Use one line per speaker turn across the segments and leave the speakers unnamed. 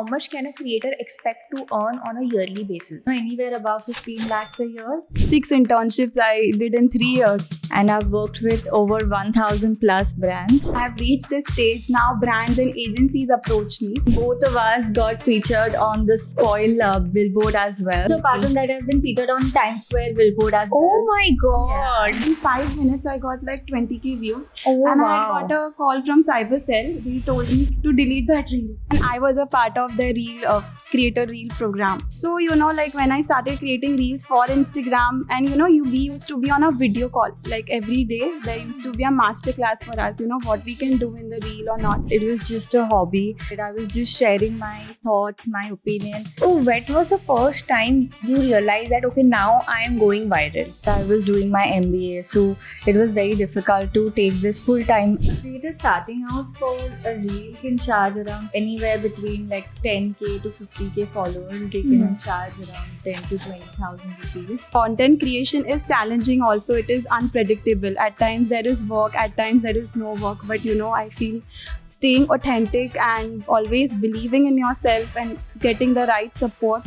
much can a creator expect to earn on a yearly basis?
Anywhere above 15 lakhs a year.
6 internships I did in 3 years.
And I've worked with over 1000 plus brands.
I've reached this stage now. Brands and agencies approach me.
Both of us got featured on the Spoil billboard as well. So apart from that, I've been featured on Times Square billboard as well.
Oh my god!
In 5 minutes, I got like 20k views.
Oh
And
wow!
I got a call from Cybercell. They told me to delete that reel. And I was a part of the reel creator reel program. So like when I started creating reels for Instagram, and we used to be on a video call like every day. There used to be a master class for us. What we can do in the reel or not.
It was just a hobby. I was just sharing my thoughts, my opinion.
Oh, when was the first time you realized that okay, now I am going viral?
I was doing my MBA, so it was very difficult to take this full time. Creators starting out for a reel can charge around anywhere between like 10k to 50k followers. They can charge around 10 to 20,000 rupees.
Content creation is challenging also. It is unpredictable. At times there is work, at times there is no work. But I feel staying authentic and always believing in yourself and getting the right support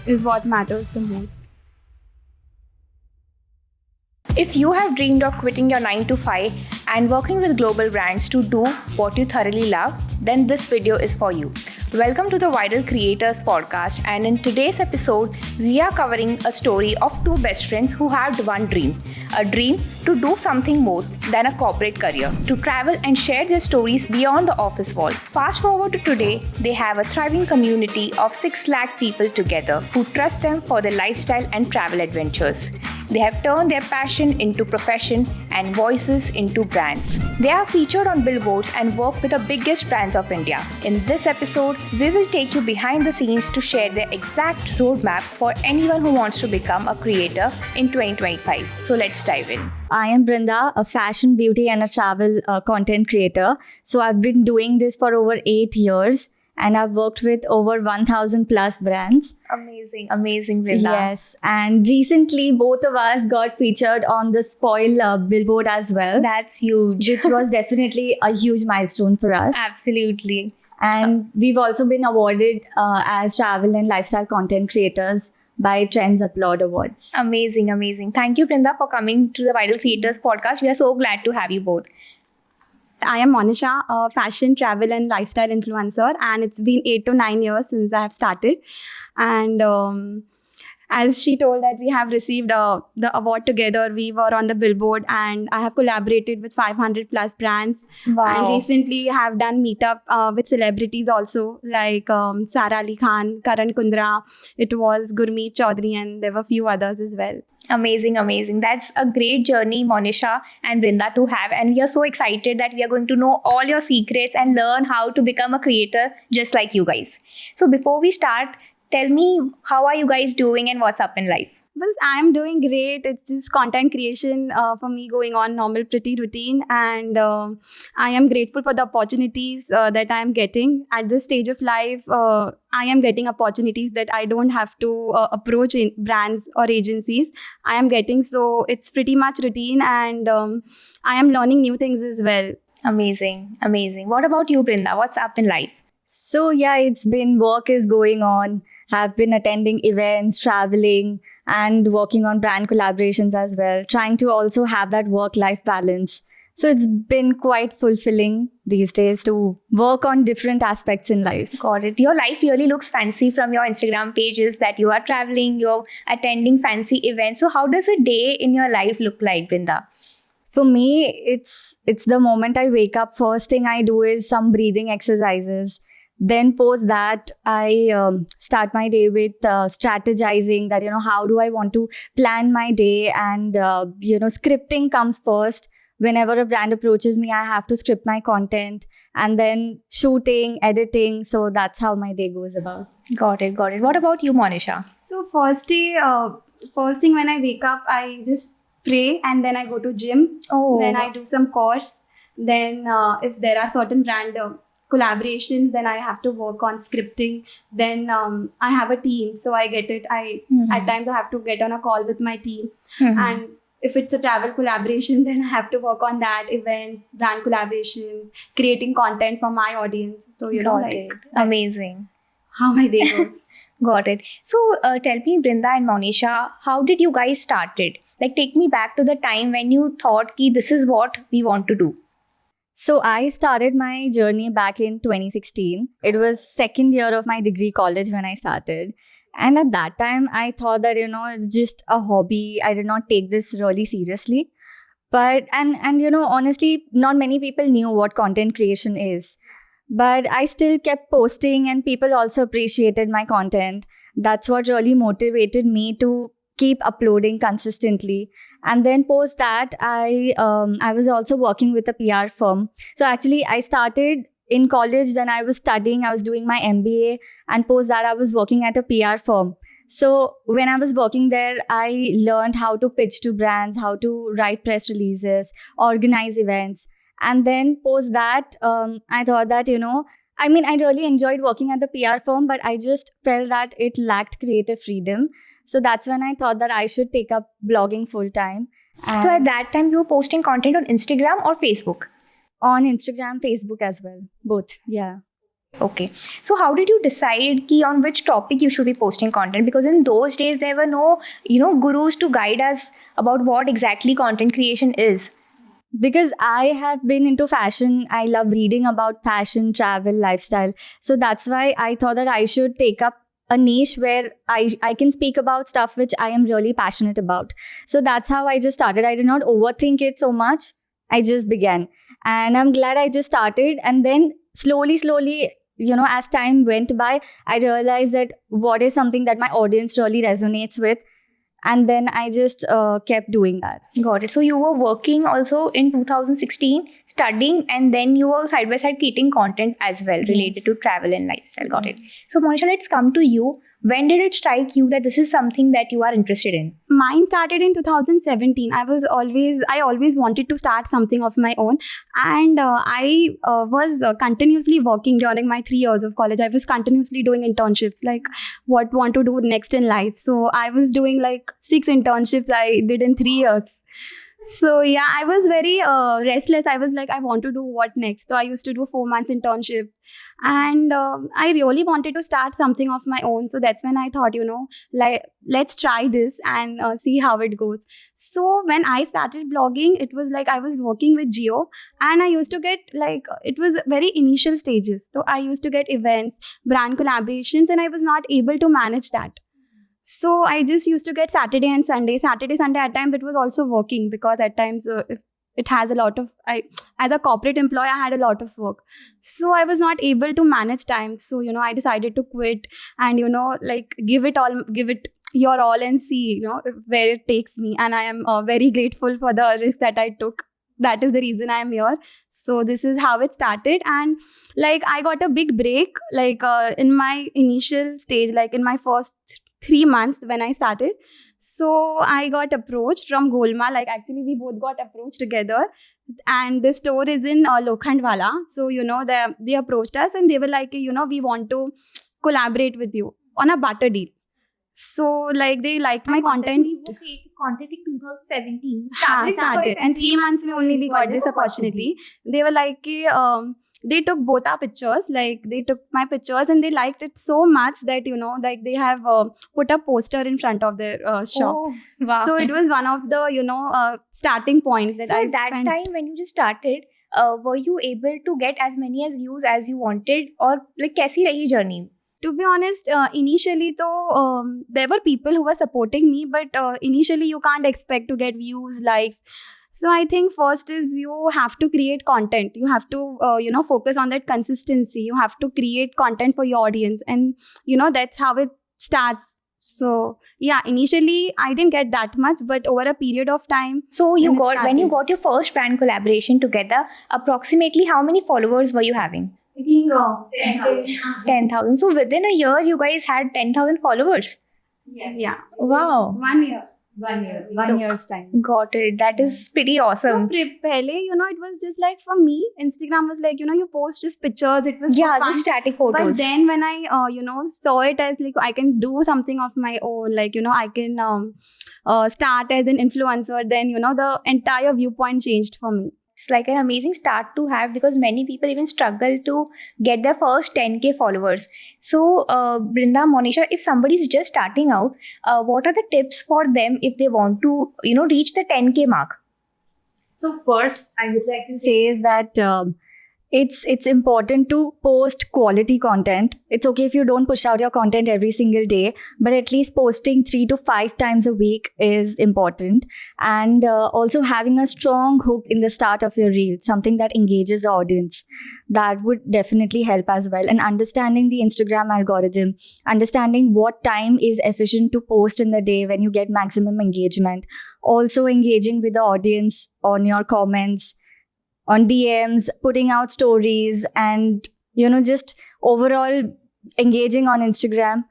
is what matters the most.
If you have dreamed of quitting your 9 to 5 and working with global brands to do what you thoroughly love, then this video is for you. Welcome to the Viral Creators podcast, and in today's episode, we are covering a story of two best friends who had one dream. A dream to do something more than a corporate career, to travel and share their stories beyond the office wall. Fast forward to today, they have a thriving community of 6 lakh people together who trust them for their lifestyle and travel adventures. They have turned their passion into profession and voices into brands. They are featured on billboards and work with the biggest brands of India. In this episode, we will take you behind the scenes to share their exact roadmap for anyone who wants to become a creator in 2025. So let's dive in.
I am Brinda, a fashion, beauty and a travel content creator. So I've been doing this for over 8 years. And I've worked with over 1000 plus brands.
Amazing, Brinda.
Yes, and recently both of us got featured on the Spoil billboard as well.
That's huge.
Which was definitely a huge milestone for us.
Absolutely.
And we've also been awarded as travel and lifestyle content creators by Trends Applaud Awards.
Amazing. Thank you, Brinda, for coming to the Viral Creators podcast. We are so glad to have you both.
I am Monisha, a fashion, travel and lifestyle influencer, and it's been 8 to 9 years since I have started. And as she told that we have received the award together, we were on the billboard, and I have collaborated with 500 plus brands.
Wow.
And recently have done meetup with celebrities also, like Sara Ali Khan, Karan Kundra, it was Gurmeet Chaudhary, and there were a few others as well.
Amazing. That's a great journey, Monisha and Brinda, to have. And we are so excited that we are going to know all your secrets and learn how to become a creator just like you guys. So before we start, tell me, how are you guys doing and what's up in life?
Well, I'm doing great. It's just content creation for me going on normal, pretty routine. And I am grateful for the opportunities that I am getting. At this stage of life, I am getting opportunities that I don't have to approach in brands or agencies. I am getting, so it's pretty much routine, and I am learning new things as well.
Amazing. What about you, Brinda? What's up in life?
So yeah, it's been work is going on. I've been attending events, traveling, and working on brand collaborations as well, trying to also have that work-life balance. So it's been quite fulfilling these days to work on different aspects in life.
Got it. Your life really looks fancy from your Instagram pages, that you are traveling, you're attending fancy events. So how does a day in your life look like, Brinda?
For me, it's the moment I wake up. First thing I do is some breathing exercises. Then post that, I start my day with strategizing that, how do I want to plan my day, and, scripting comes first. Whenever a brand approaches me, I have to script my content, and then shooting, editing. So that's how my day goes about.
Got it. What about you, Monisha?
So first thing when I wake up, I just pray, and then I go to gym.
Oh.
Then I do some course. Then if there are certain brand collaborations, then I have to work on scripting. Then I have a team, so I get it. At times I have to get on a call with my team, and if it's a travel collaboration, then I have to work on that, events, brand collaborations, creating content for my audience. So
Got it. Amazing.
how my day goes.
Got it. So tell me, Brinda and Monisha, how did you guys started? Like, take me back to the time when you thought ki this is what we want to do.
So I started my journey back in 2016. It was second year of my degree college when I started. And at that time, I thought that, it's just a hobby. I did not take this really seriously. But, and honestly, not many people knew what content creation is. But I still kept posting and people also appreciated my content. That's what really motivated me to keep uploading consistently. And then post that, I was also working with a PR firm. So actually, I started in college, then I was studying, I was doing my MBA, and post that I was working at a PR firm. So when I was working there, I learned how to pitch to brands, how to write press releases, organize events. And then post that, I thought that, I really enjoyed working at the PR firm, but I just felt that it lacked creative freedom. So that's when I thought that I should take up blogging full time.
So at that time, you were posting content on Instagram or Facebook?
On Instagram, Facebook as well. Both, yeah.
Okay. So how did you decide ki on which topic you should be posting content? Because in those days, there were no, gurus to guide us about what exactly content creation is.
Because I have been into fashion, I love reading about fashion, travel, lifestyle. So that's why I thought that I should take up a niche where I can speak about stuff which I am really passionate about. So that's how I just started. I did not overthink it so much. I just began. And I'm glad I just started. And then slowly, as time went by, I realized that what is something that my audience really resonates with. And then I just kept doing that.
Got it. So you were working also in 2016, studying, and then you were side by side creating content as well related to travel and lifestyle. Got it. So Monisha, let's come to you. When did it strike you that this is something that you are interested in?
Mine started in 2017. I always wanted to start something of my own, and I was continuously working during my 3 years of college. I was continuously doing internships, like what want to do next in life. So I was doing like 6 internships I did in 3 years. So yeah, I was very restless. I was like, I want to do what next. So I used to do 4 months internship, and I really wanted to start something of my own. So that's when I thought, like, let's try this and see how it goes. So when I started blogging, it was like I was working with Jio, and I used to get it was very initial stages. So I used to get events, brand collaborations, and I was not able to manage that. So I just used to get Saturday and Sunday. Saturday, Sunday at times it was also working, because at times it has a lot of, as a corporate employee, I had a lot of work. So I was not able to manage time. So, I decided to quit and, give it your all and see, where it takes me. And I am very grateful for the risk that I took. That is the reason I am here. So this is how it started. And I got a big break, in my initial stage, in my first 3 months when I started. So I got approached from Golma. Actually, we both got approached together. And the store is in Lokhandwala. So, they approached us and they were like, we want to collaborate with you on a barter deal. So, they liked my content.
We were creating content in 2017.
Started. And 3 months we got this opportunity. They were like, they took both our pictures, they took my pictures and they liked it so much that, they have put a poster in front of their shop.
Oh, wow.
So it was one of the, starting points that
So
I
at that
found.
time when you just started, were you able to get as many as views as you wanted, or kaisi rahi journey?
To be honest, initially though, there were people who were supporting me, but initially you can't expect to get views, likes. So I think first is you have to create content. You have to, focus on that consistency. You have to create content for your audience. And, that's how it starts. So yeah, initially I didn't get that much, but over a period of time.
So when you
started.
got your first brand collaboration together, approximately how many followers were you having?
I think
10,000. So within a year, you guys had 10,000 followers.
Yes. Yeah.
Wow.
1 year.
1 year's time.
Got it. That is pretty
So
awesome.
pehle, it was just like for me, Instagram was like, you post just pictures. It was
Yeah,
for fun.
just static photos.
But then when I, saw it as I can do something of my own, I can start as an influencer, then, the entire viewpoint changed for me.
It's like an amazing start to have, because many people even struggle to get their first 10K followers. So, Brinda, Monisha, if somebody is just starting out, what are the tips for them if they want to, reach the 10K mark?
So first, I would like to say is that it's important to post quality content. It's okay if you don't push out your content every single day, but at least posting 3 to 5 times a week is important. And also having a strong hook in the start of your reel, something that engages the audience, that would definitely help as well. And understanding the Instagram algorithm, understanding what time is efficient to post in the day when you get maximum engagement. Also engaging with the audience on your comments, on DMs, putting out stories, and just overall engaging on Instagram,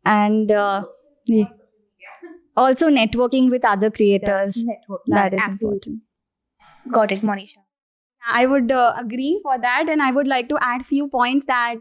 and yeah. Also networking with other creators. That is
Absolutely.
important.
Got it, Monisha.
I would agree for that, and I would like to add few points that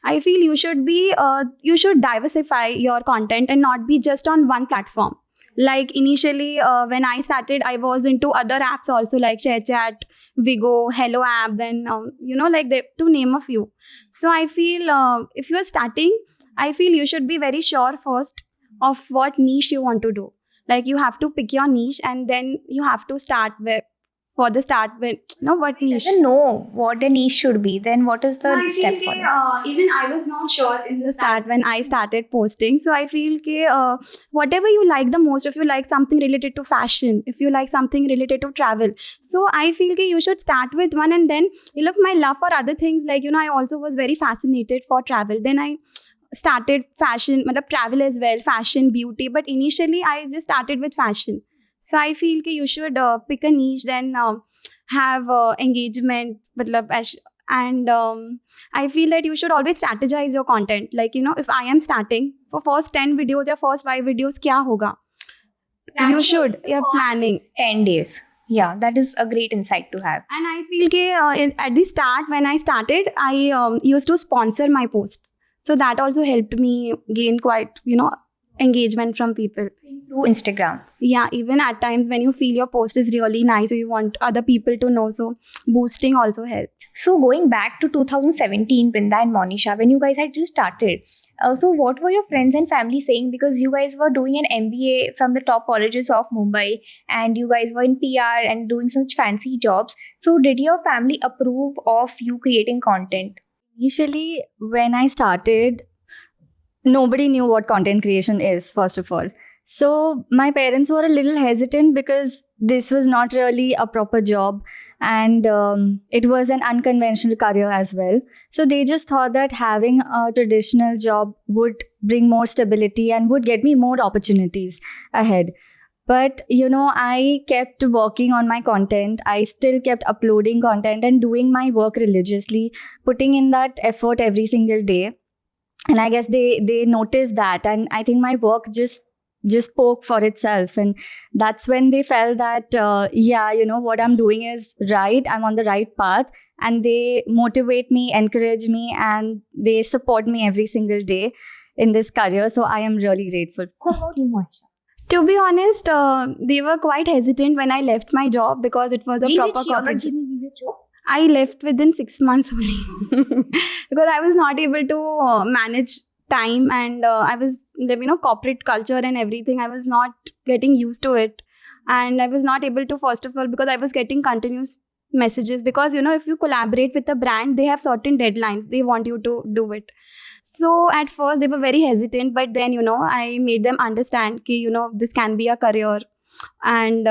I feel you should diversify your content and not be just on one platform. Like initially, when I started, I was into other apps also, like ShareChat, Vigo, Hello app. Then to name a few. So I feel if you are starting, I feel you should be very sure first of what niche you want to do. Like you have to pick your niche, and then you have to start with what niche.
Doesn't know what the niche should be, then what is the
I
step
feel
for
कि,
it?
even I was not sure in the start when I started posting. So I feel whatever you like the most, if you like something related to fashion, if you like something related to travel, so I feel you should start with one, and then my love for other things, like I also was very fascinated for travel. Then I started fashion, travel as well, fashion, beauty. But initially I just started with fashion. So I feel you should pick a niche, then have engagement, and I feel that you should always strategize your content. Like if I am starting, for first 10 videos or first 5 videos, kya hoga? You should, planning.
10 days. Yeah, that is a great insight to have.
And I feel at the start, when I started, I used to sponsor my posts. So that also helped me gain quite, engagement from people.
Through Instagram.
Yeah, even at times when you feel your post is really nice or you want other people to know, so boosting also helps.
So going back to 2017, Brinda and Monisha, when you guys had just started, so what were your friends and family saying? Because you guys were doing an MBA from the top colleges of Mumbai, and you guys were in PR and doing such fancy jobs. So did your family approve of you creating content?
Initially, when I started, nobody knew what content creation is, first of all. So my parents were a little hesitant because this was not really a proper job, and it was an unconventional career as well. So they just thought that having a traditional job would bring more stability and would get me more opportunities ahead. But, I kept working on my content. I still kept uploading content and doing my work religiously, putting in that effort every single day. And I guess they noticed that, and I think my work just spoke for itself. And that's when they felt that what I'm doing is right, I'm on the right path, and they motivate me, encourage me, and they support me every single day in this career. So I am really grateful.
How about you, Monisha?
To be honest, they were quite hesitant when I left my job because it was a proper corporate job. I left within 6 months only because I was not able to manage time, and I was, corporate culture and everything. I was not getting used to it, and I was not able to, first of all, because I was getting continuous messages, because if you collaborate with a brand, they have certain deadlines, they want you to do it. So at first they were very hesitant, but then I made them understand that this can be a career, and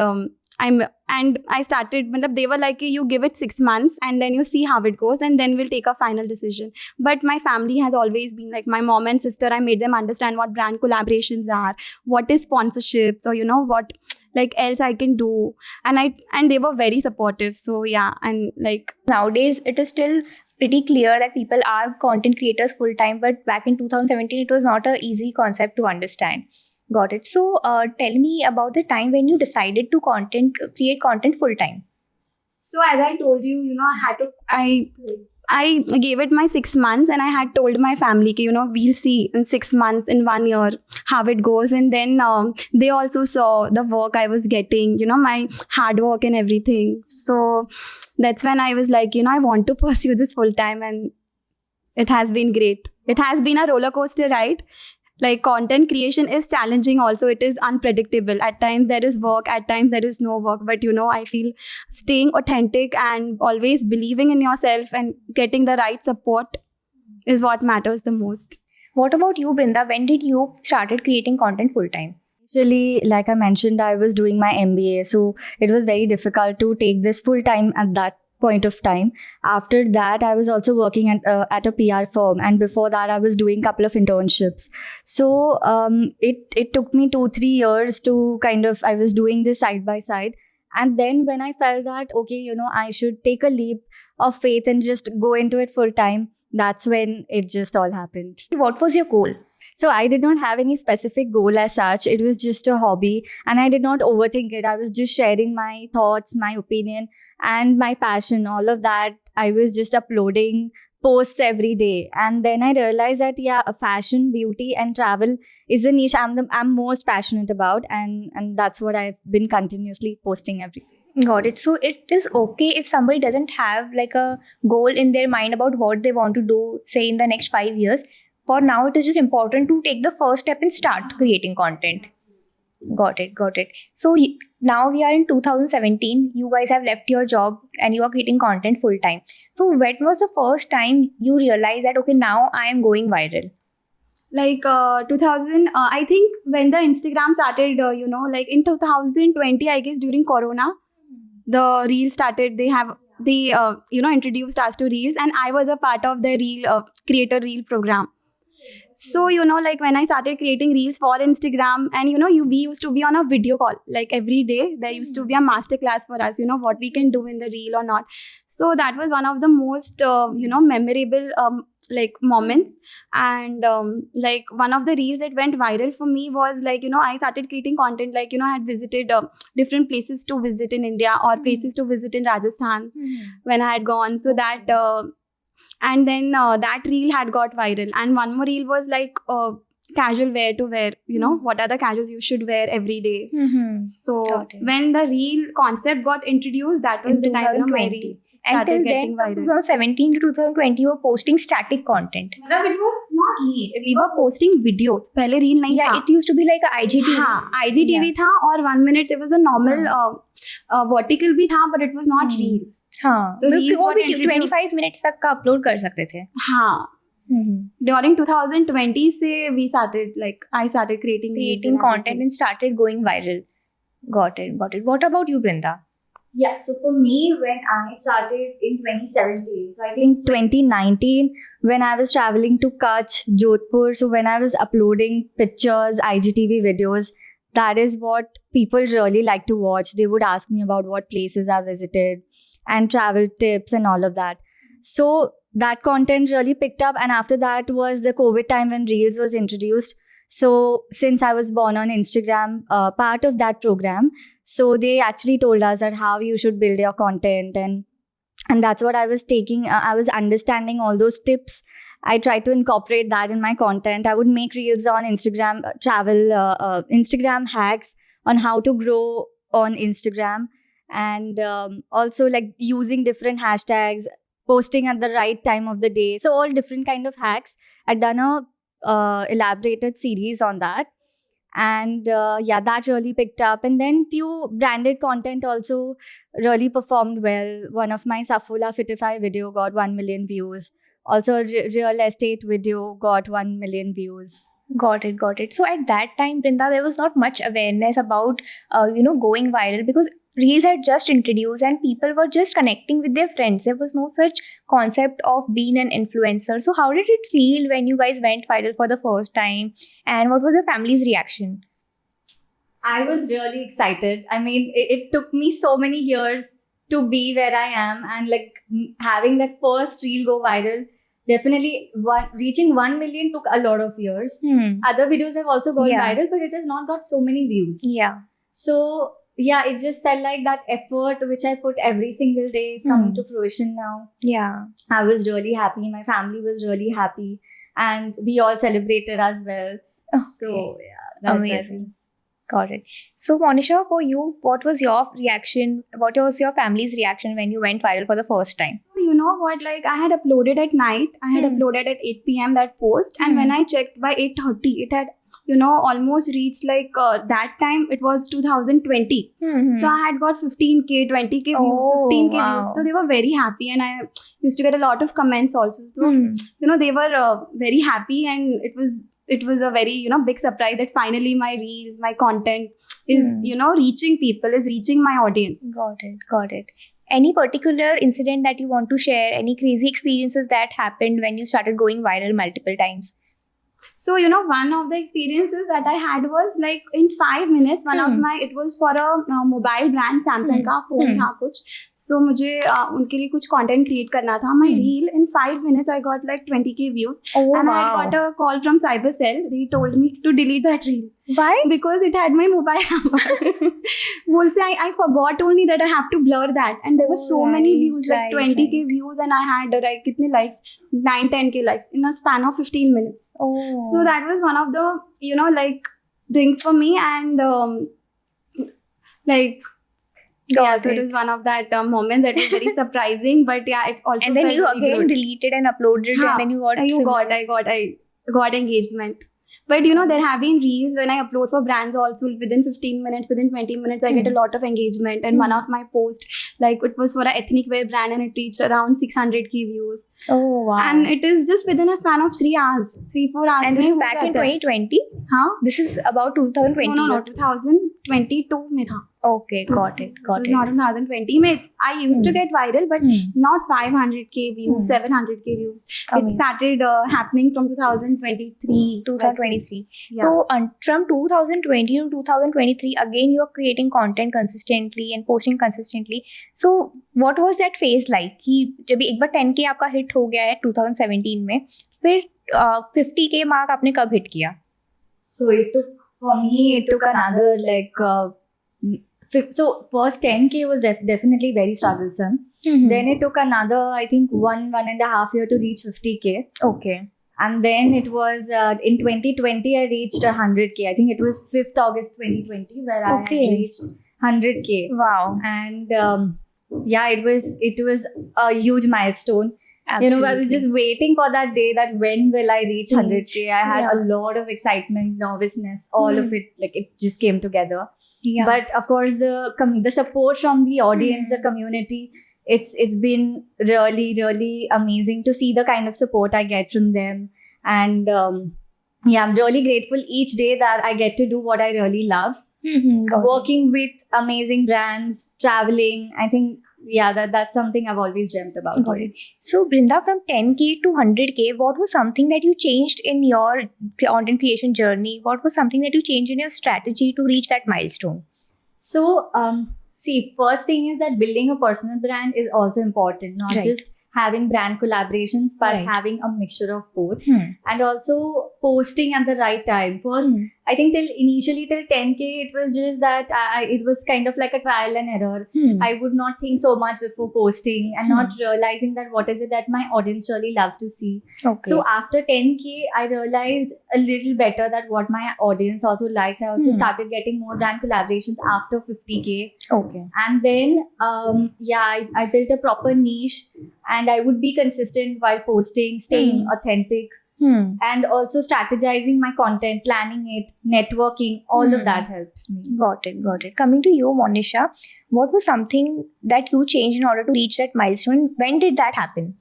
I started, they were like, you give it 6 months and then you see how it goes, and then we'll take a final decision. But my family has always been like, my mom and sister, I made them understand what brand collaborations are, what is sponsorships, or what else I can do, and they were very supportive. So yeah, and
nowadays it is still pretty clear that people are content creators full time, but back in 2017 it was not an easy concept to understand. Got it. So tell me about the time when you decided to create content full time.
So as I told you, I gave it my 6 months, and I had told my family, ki, we'll see in 6 months, in 1 year, how it goes. And then they also saw the work I was getting, my hard work and everything. So that's when I was like, I want to pursue this full time, and it has been great. It has been a roller coaster ride. Like, content creation is challenging also. It is unpredictable. At times there is work, at times there is no work. But I feel staying authentic and always believing in yourself and getting the right support is what matters the most.
What about you, Brinda? When did you started creating content full time?
Actually, like I mentioned, I was doing my MBA, so it was very difficult to take this full time at that point of time. After that, I was also working at a PR firm, and before that, I was doing a couple of internships. So it took me 2-3 years to I was doing this side by side. And then when I felt that, okay, I should take a leap of faith and just go into it full time, that's when it just all happened.
What was your goal?
So I did not have any specific goal as such. It was just a hobby, and I did not overthink it. I was just sharing my thoughts, my opinion, and my passion. All of that, I was just uploading posts every day. And then I realized that, fashion, beauty, and travel is a niche I'm most passionate about. And that's what I've been continuously posting every day.
Got it. So it is okay if somebody doesn't have like a goal in their mind about what they want to do, say in the next 5 years. For now, it is just important to take the first step and start creating content. Got it. So now we are in 2017. You guys have left your job and you are creating content full time. So when was the first time you realized that, okay, now I am going viral?
Like 2000, I think when the Instagram started, like in 2020, I guess during Corona, the Reels started. They introduced us to Reels, and I was a part of the Creator Reel program. So, like when I started creating Reels for Instagram, and, we used to be on a video call, like every day. There used to be a masterclass for us, what we can do in the Reel or not. So that was one of the most, memorable, like moments. And like one of the Reels that went viral for me was like, I started creating content, like, I had visited different places to visit in India, or places to visit in Rajasthan when I had gone. So that... and then that Reel had got viral. And one more Reel was like casual wear to wear, what are the casuals you should wear every day. So when the Reel concept got introduced, that was
In
the time my
2020.
Reels
Until
started
then,
getting
from
viral.
2017 to 2020, you were posting static content.
No, it was not Reel. We were posting videos. पहले Reel नहीं
Yeah,
था.
it used to be like a IGTV.
हाँ, IGTV था, और 1 minute it was a normal vertical भी था, but it was not Reels.
हाँ,
तो
मतलब
Reels
वो
got
भी
introduced.
25 minutes तक का अपलोड कर सकते थे.
हाँ. During 2020 से I started creating Reels
Creating
and
content
everything.
and started going viral. Got it. What about you, Brinda?
Yeah, so for me, when I started in 2017, so I think 2019, when I was traveling to Kutch, Jodhpur, so when I was uploading pictures, IGTV videos, that is what people really like to watch. They would ask me about what places I visited and travel tips and all of that. So that content really picked up. And after that was the COVID time when Reels was introduced. So since I was born on Instagram, part of that program, so they actually told us that how you should build your content, and that's what I was taking. I was understanding all those tips. I tried to incorporate that in my content. I would make Reels on Instagram, Instagram hacks on how to grow on Instagram, and also like using different hashtags, posting at the right time of the day. So all different kind of hacks. I'd done a elaborated series on that, and that really picked up. And then few branded content also really performed well. One of my Saffola Fitify video got 1 million views. Also a real estate video got 1 million views.
Got it. So at that time, Brinda, there was not much awareness about going viral, because Reels had just introduced and people were just connecting with their friends. There was no such concept of being an influencer. So how did it feel when you guys went viral for the first time, and what was your family's reaction?
I was really excited. I mean, it took me so many years to be where I am, and like having that first reel go viral, definitely reaching 1 million took a lot of years. Other videos have also gone
Yeah.
viral, but it has not got so many views.
Yeah.
So yeah, it just felt like that effort which I put every single day is coming to fruition now.
Yeah.
I was really happy. My family was really happy, and we all celebrated as well. So yeah,
Amazing. Got it. So, Monisha, for you, what was your reaction? What was your family's reaction when you went viral for the first time?
You know what, like I had uploaded at night. I had uploaded at 8 p.m. that post, and when I checked by 8:30, it had, you know, almost reached like that time it was 2020. So I had got 15k, 20k views, 15k
wow.
views. So they were very happy, and I used to get a lot of comments also. So you know, they were very happy, and it was a very, you know, big surprise that finally my reels, my content is you know, reaching people, is reaching my audience.
Got it. Any particular incident that you want to share? Any crazy experiences that happened when you started going viral multiple times?
So, you know, one of the experiences that I had was like in 5 minutes, it was for a mobile brand, Samsung का phone था कुछ. So, मुझे उनके लिए कुछ content create करना था. My reel, in 5 minutes, I got like 20k views. And I had got a call from Cybercell. They told me to delete that reel.
Why?
Because it had my mobile number. Also, I forgot only that I have to blur that. And there were so many views, like 20k views, and I had like kitne likes, 9-10k likes in a span of 15 minutes. So that was one of the, you know, like things for me, and like so it was one of that moments that was very surprising, but yeah, it also
and then
felt
you
very
again
good.
deleted and uploaded it, and then you got
I got engagement. But you know, there have been reels when I upload for brands also, within 15 minutes, within 20 minutes, I get a lot of engagement. And one of my posts, like it was for an ethnic wear brand, and it reached around 600k views.
Oh wow.
And it is just within a span of 3 hours, 3-4 hours.
And this is back in 2020?
Huh?
This is about 2020?
No, 2022 mein tha.
Okay, got it.
It was not in 2020. I used to get viral, but not 500k views, 700k views. It started happening from 2023.
2023.
Yeah.
So from 2020 to 2023, again you are creating content consistently and posting consistently. So what was that phase like? कि जब एक बार 10k आपका hit हो गया है 2017 में, फिर 50k mark आपने कब hit किया?
So for me, it took another so first 10k was definitely very strugglesome. Then it took another, I think, 1.5 year to reach 50k.
Okay.
And then it was in 2020 I reached 100k. I think it was 5th August 2020 where I had reached 100k.
Wow.
And yeah, it was a huge milestone.
Absolutely.
You know, I was just waiting for that day, that when will I reach 100k. I had a lot of excitement, nervousness, all of it, like it just came together.
Yeah.
But of course, the support from the audience, the community, it's been really, really amazing to see the kind of support I get from them. And yeah, I'm really grateful each day that I get to do what I really love. Working with amazing brands, traveling, I think, yeah, that's something I've always dreamt about.
Got it. So, Brinda, from 10k to 100k, what was something that you changed in your content creation journey? What was something that you changed in your strategy to reach that milestone?
So, see, first thing is that building a personal brand is also important, not just having brand collaborations, but having a mixture of both. And also posting at the right time. First, I think initially till 10k, it was just that it was kind of like a trial and error. I would not think so much before posting and not realizing that what is it that my audience really loves to see.
Okay.
So after 10k, I realized a little better that what my audience also likes. I also started getting more brand collaborations after 50k.
Okay.
And then, I built a proper niche, and I would be consistent while posting, staying authentic. And also strategizing my content, planning it, networking, all of that helped me.
Got it. Coming to you, Monisha, what was something that you changed in order to reach that milestone? When did that happen?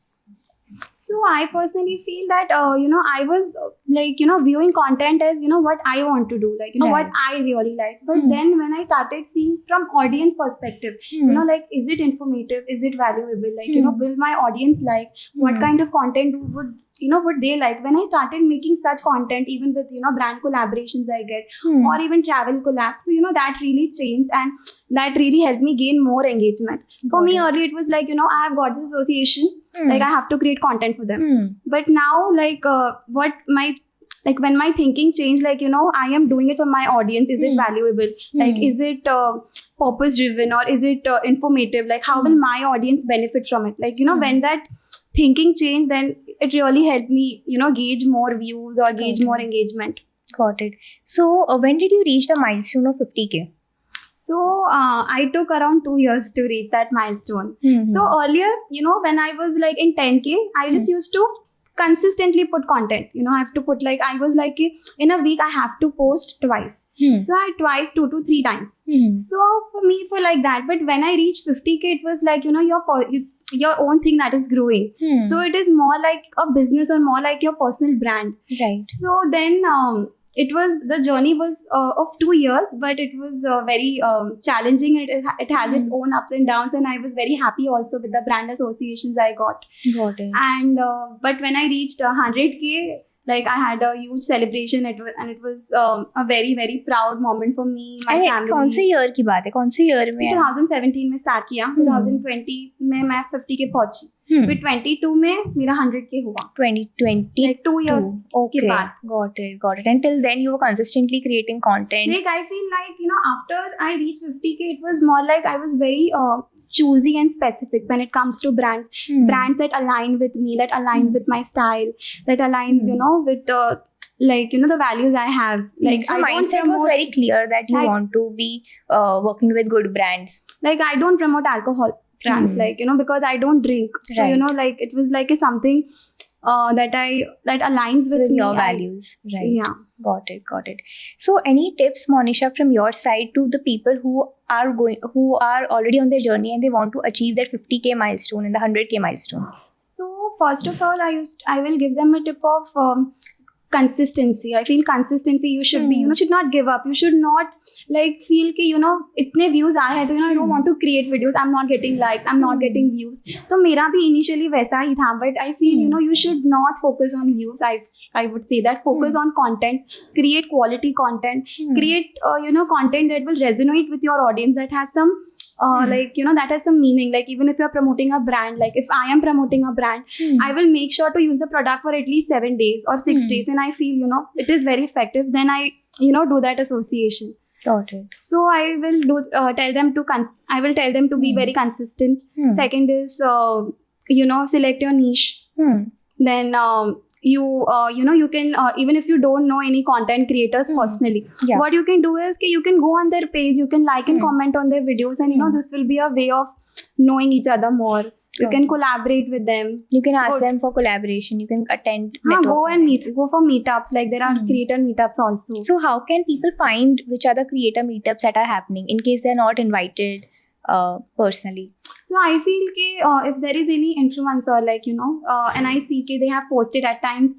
So I personally feel that, I was viewing content as, what I want to do, what I really like. But then when I started seeing from audience perspective, is it informative? Is it valuable? Will my audience like? What kind of content would they like? When I started making such content, even with, brand collaborations I get, or even travel collabs, so, that really changed, and that really helped me gain more engagement. For me, earlier it was I have got this association, I have to create content for them. But now, when my thinking changed, I am doing it for my audience. Is it valuable? Is it purpose driven or is it informative? Like how will my audience benefit from it? Like, when that thinking changed, then it really helped me, gauge more views or gauge more engagement.
Got it. So when did you reach the milestone of 50K?
So I took around 2 years to reach that milestone. So earlier, when I was like in 10K, I just used to consistently put content. I have to put I was like in a week I have to post twice. So I twice 2 to 3 times. So for me, for like that. But when I reached 50K, it was like, it's your own thing that is growing. So it is more like a business or more like your personal brand.
Right.
So then the journey was of 2 years, but it was very challenging. It has its own ups and downs, and I was very happy also with the brand associations I got.
Got it.
And but when I reached 100K, I had a huge celebration. It was a very very proud moment for me, my family.
कौन से year की बात है? कौन से year में?
2017 में start किया. 2020 में मैं 50K पहुंची. फिर 22 में मेरा 100K हुआ.
2020.
2 years
के बाद. Got it. And till then you were consistently creating content.
I feel like, after I reached 50K, it was more like I was very choosy and specific when it comes to brands. Brands that align with me, that aligns with my style, that aligns, with the values I have.
So mindset was very clear that you want to be working with good brands.
I don't promote alcohol brands, because I don't drink. So,
Right.
it was like something that aligns with me.
Your values. Right.
Yeah.
Got it. So any tips, Monisha, from your side to the people who are already on their journey and they want to achieve that 50K milestone and the 100K milestone?
So first of all, I will give them a tip of consistency. I feel consistency, you should be, should not give up. You should not feel कि इतने views आए हैं तो I don't want to create videos. I'm not getting likes. I'm not getting views. तो मेरा भी initially वैसा ही था. But I feel you should not focus on views. I would say that focus on content, create quality content, create content that will resonate with your audience, that has some that has some meaning. Even if you're promoting a brand, if I am promoting a brand, I will make sure to use the product for at least 7 days or 6 days, and I feel it is very effective. Then I do that association.
Got it.
So I will tell them to be very consistent. Second is select your niche. Then you can even if you don't know any content creators personally, what you can do is you can go on their page, you can like and comment on their videos, and this will be a way of knowing each other more. You can collaborate with them.
You can ask them for collaboration. You can attend.
Go for meetups. There are creator meetups also.
So how can people find which are the creator meetups that are happening in case they're not invited personally?
So I feel if there is any influencer and I see they have posted at times,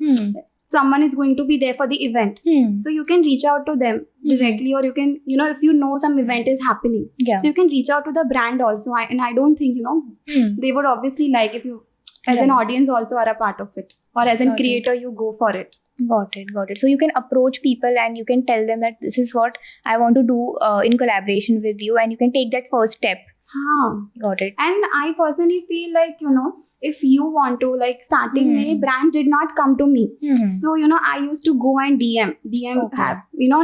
someone is going to be there for the event. So you can reach out to them directly, or you can, if you know some event is happening. So you can reach out to the brand also. And I don't think, they would obviously like if you, as an audience, also are a part of it. Or as a creator, you go for it.
Got it. So you can approach people and you can tell them that this is what I want to do in collaboration with you, and you can take that first step. Got it.
And I personally feel if you want to, starting brands did not come to me. So, I used to go and DM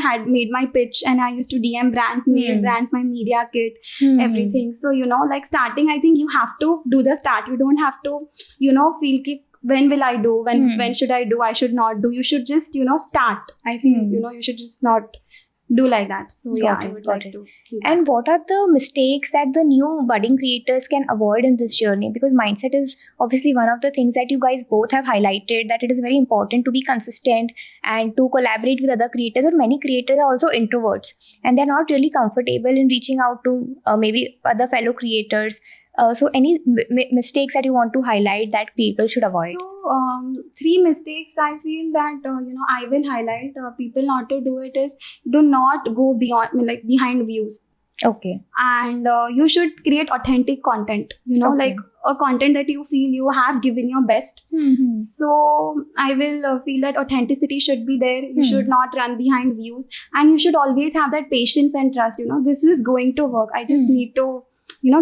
had made my pitch, and I used to DM brands, mail brands, my media kit, everything. So, starting, I think you have to do the start. You don't have to, feel when will I do? When should I do? I should not do. You should just, start. I feel, you should just not do like that. So I would like to see that.
And what are the mistakes that the new budding creators can avoid in this journey? Because mindset is obviously one of the things that you guys both have highlighted, that it is very important to be consistent and to collaborate with other creators. But many creators are also introverts and they're not really comfortable in reaching out to maybe other fellow creators. So any mistakes that you want to highlight that people should avoid?
So 3 mistakes I feel that I will highlight people not to do it is, do not go behind views.
Okay.
And you should create authentic content, a content that you feel you have given your best. So I will feel that authenticity should be there. You should not run behind views, and you should always have that patience and trust. This is going to work. I just need to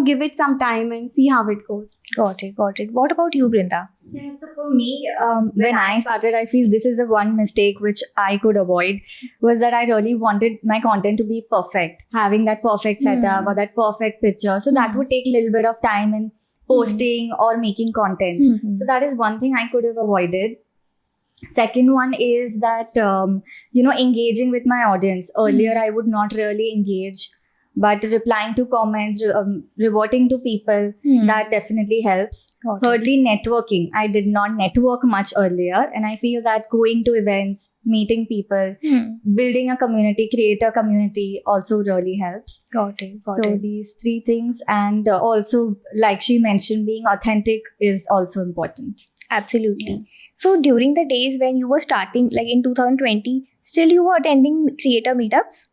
give it some time and see how it goes.
Got it. What about you, Brinda?
Yeah, so for me, when I started, I feel this is the one mistake which I could avoid was that I really wanted my content to be perfect, having that perfect setup or that perfect picture. So that would take a little bit of time in posting or making content. So that is one thing I could have avoided. Second one is that, engaging with my audience. Earlier, I would not really engage, but replying to comments, reverting to people, that definitely helps.
Got it.
Thirdly, networking. I did not network much earlier, and I feel that going to events, meeting people, building a community, create a community also really helps.
Got it.
So these three things, and also, like she mentioned, being authentic is also important.
Absolutely. So during the days when you were starting, like in 2020, still you were attending creator meetups?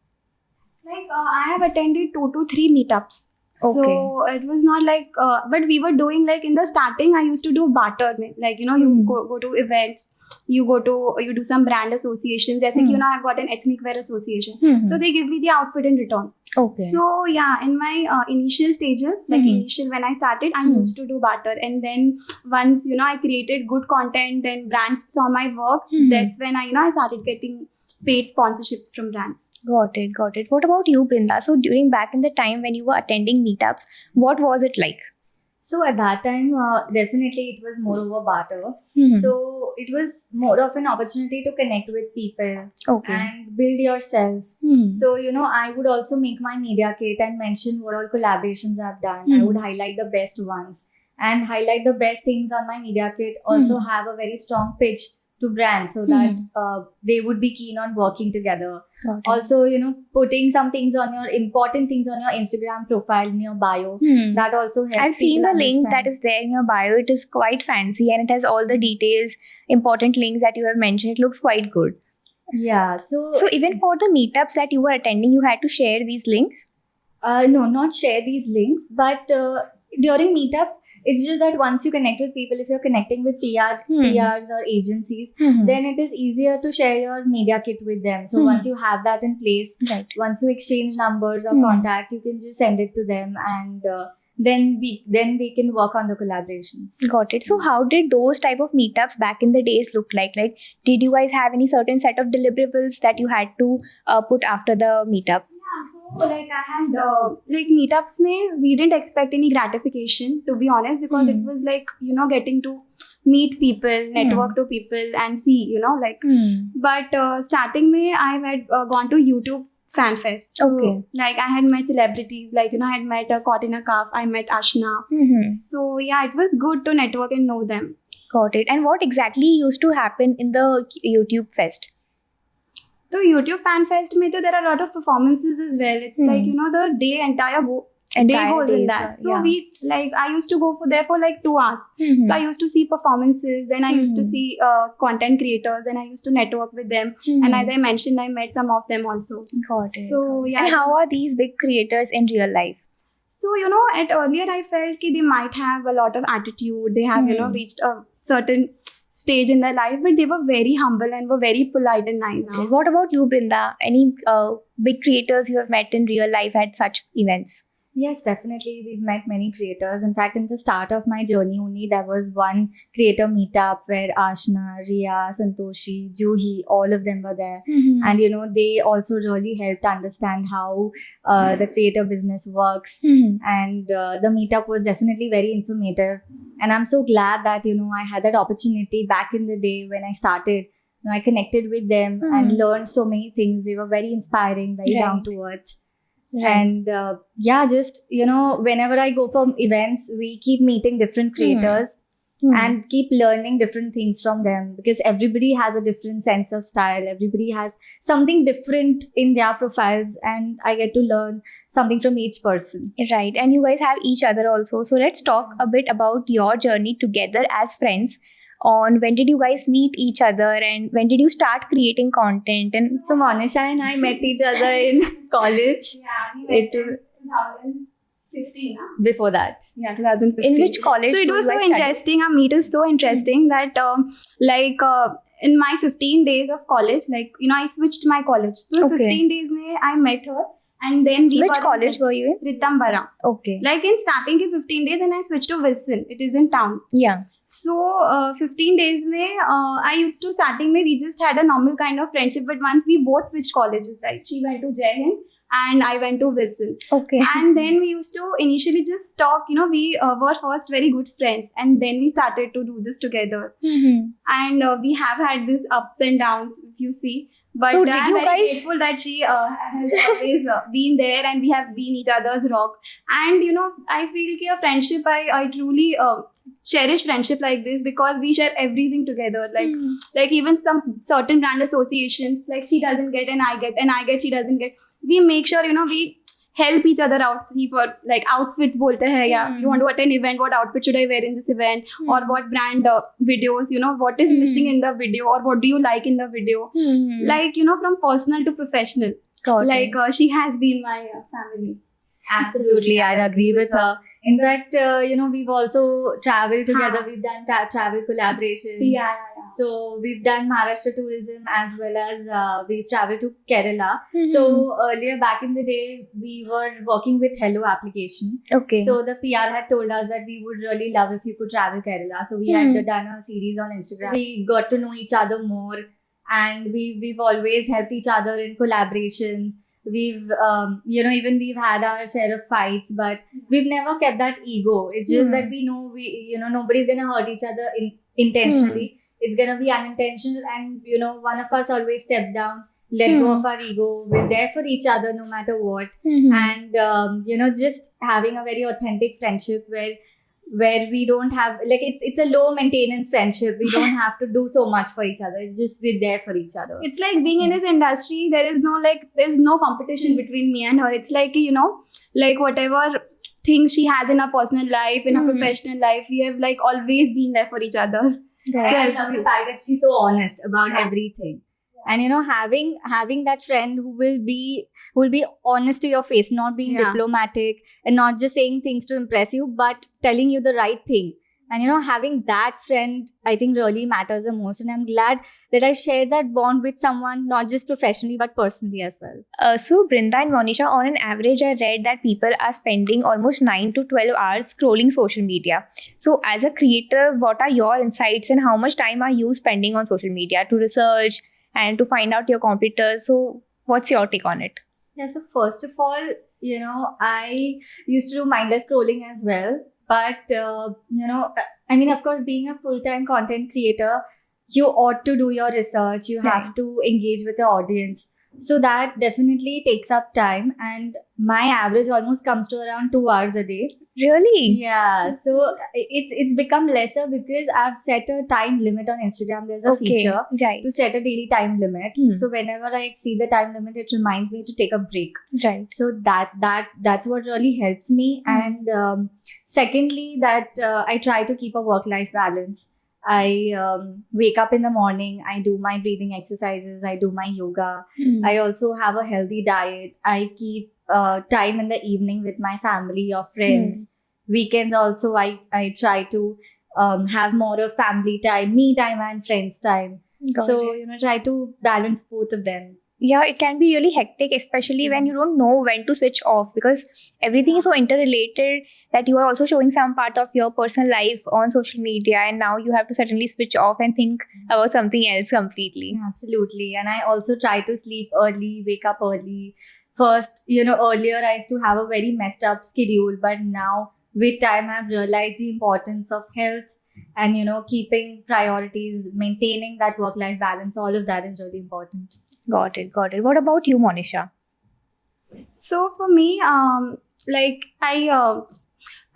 Like I have attended 2 to 3 meetups.
Okay.
So it was not like, but we were doing like in the starting, I used to do barter. Like, you go to events, you do some brand associations. Just like, I've got an ethnic wear association. So they give me the outfit in return.
Okay.
So yeah, in my initial stages, like initial when I started, I used to do barter. And then once, I created good content and brands saw my work, that's when I started getting paid sponsorships from brands.
Got it. What about you, Brinda? So during back in the time when you were attending meetups, what was it like?
So at that time, definitely it was more of a barter.
Mhm.
So it was more of an opportunity to connect with people
Okay.
and build yourself. So, I would also make my media kit and mention what all collaborations I've done. I would highlight the best ones and highlight the best things on my media kit. Also have a very strong pitch to brands so that they would be keen on working together.
Got it.
Also, putting some things on your important things on your Instagram profile in your bio. That also helps.
I've seen the
people
link
understand.
that is there in your bio. It is quite fancy and it has all the details, important links that you have mentioned. It looks quite good.
Yeah. So
even for the meetups that you were attending, you had to share these links?
no, not share these links, but during meetups, it's just that once you connect with people, if you're connecting with PRs or agencies, then it is easier to share your media kit with them. So once you have that in place,
Right.
once you exchange numbers or contact, you can just send it to them, and then we can work on the collaborations.
Got it. So how did those type of meetups back in the days look like? Like, did you guys have any certain set of deliverables that you had to put after the meetup?
Yeah, so like I had like meetups mein, we didn't expect any gratification, to be honest, because it was like, getting to meet people, network to people and see, but starting mein, I had gone to YouTube Fan Fest. So,
Okay.
like I had met celebrities, like, I had met Katina Kaif, I met Ashna. So yeah, it was good to network and know them.
Got it. And what exactly used to happen in the YouTube Fest?
So YouTube Fan Fest mein, there are a lot of performances as well. It's like, the day entire day goes in that. So I used to go there for like 2 hours. So I used to see performances, then I used to see content creators, then I used to network with them. And as I mentioned, I met some of them also.
Got it.
So yeah.
And how are these big creators in real life?
So, at earlier I felt that they might have a lot of attitude. They have, reached a certain stage in their life, but they were very humble and were very polite and nice.
What about you, Brinda? Any big creators you have met in real life at such events?
Yes, definitely. We've met many creators. In fact, in the start of my journey only, there was one creator meetup where Ashna, Riya, Santoshi, Juhi, all of them were there. And, they also really helped understand how the creator business works. And the meetup was definitely very informative. And I'm so glad that, I had that opportunity back in the day when I started. I connected with them and learned so many things. They were very inspiring, very down to earth. And just, whenever I go for events, we keep meeting different creators and keep learning different things from them, because everybody has a different sense of style. Everybody has something different in their profiles, and I get to learn something from each person.
Right. And you guys have each other also. So let's talk a bit about your journey together as friends. On when did you guys meet each other and when did you start creating content? And
So Monisha and I met each other in college.
Yeah, we met in 2015.
Before that.
Yeah, 2015.
in which college?
So it
do
was
you
so
guys study?
interesting. Our meet is so interesting that in my 15 days of college, I switched my college. So
Okay.
15 days mein, I met her, and then we
Which
were in
college
touch.
were you in?
Ritambara.
Okay.
Like in starting ki 15 days, and I switched to Wilson. It is in town.
Yeah.
So 15 days में I used to starting में we just had a normal kind of friendship, but once we both switched colleges, like she went to Jai Hind and I went to Wilson.
Okay.
And then we used to initially just talk, you know, we were first very good friends, and then we started to do this together. And we have had these ups and downs, if you see. But
So did
I'm
you
very
guys-
grateful that she has always been there, and we have been each other's rock. And you know, I feel that a friendship, I truly cherish friendship like this because we share everything together. Like even some certain brand associations, like she doesn't get and I get, and I get, she doesn't get. We make sure, you know, we help each other out. See, for like outfits bolte hai, yeah, you want to attend event, what outfit should I wear in this event, or what brand videos, you know, what is missing in the video, or what do you like in the video. Like, you know, from personal to professional.
Got it.
Like she has been my family.
Absolutely, I agree with her. In fact, you know, we've also traveled together. We've done travel collaborations.
Yeah.
So we've done Maharashtra tourism as well as we've traveled to Kerala. So earlier back in the day, we were working with Hello application.
Okay.
So the PR had told us that we would really love if you could travel Kerala. So we had done a series on Instagram. We got to know each other more, and we've always helped each other in collaborations. We've you know, even we've had our share of fights, but we've never kept that ego. It's just that we know you know, nobody's gonna hurt each other intentionally. It's gonna be unintentional, and you know, one of us always step down, let go of our ego. We're there for each other no matter what. And you know, just having a very authentic friendship where we don't have, like, it's a low maintenance friendship. We don't have to do so much for each other. It's just we're there for each other.
It's like being in this industry, there's no competition between me and her. It's like, you know, like whatever things she has in her personal life, in her professional life, we have like always been there for each other.
I love the fact that she's so honest about everything. And you know, having that friend who will be honest to your face, not being diplomatic and not just saying things to impress you, but telling you the right thing. And you know, having that friend, I think, really matters the most. And I'm glad that I shared that bond with someone, not just professionally, but personally as well.
So Brinda and Monisha, on an average, I read that people are spending almost 9 to 12 hours scrolling social media. So as a creator, what are your insights and how much time are you spending on social media to research and to find out your competitors? So what's your take on it?
Yeah, so first of all, you know, I used to do mindless scrolling as well. But, you know, I mean, of course, being a full-time content creator, you ought to do your research. You have to engage with the audience. So that definitely takes up time. And my average almost comes to around 2 hours a day.
Really?
Yeah. So it's become lesser because I've set a time limit on Instagram. There's a feature
Right.
to set a daily time limit. So whenever I exceed the time limit, it reminds me to take a break.
Right.
So that's what really helps me. And secondly, that I try to keep a work-life balance. I wake up in the morning, I do my breathing exercises, I do my yoga. I also have a healthy diet. I keep time in the evening with my family or friends. Weekends also, I try to have more of family time, me time and friends time. So, you know, try to balance both of them.
Yeah, it can be really hectic, especially when you don't know when to switch off, because everything is so interrelated that you are also showing some part of your personal life on social media, and now you have to suddenly switch off and think about something else completely.
Absolutely. And I also try to sleep early, wake up early. First, you know, earlier I used to have a very messed up schedule, but now with time I've realized the importance of health and, you know, keeping priorities, maintaining that work-life balance. All of that is really important.
Got it. What about you, Monisha?
So for me, like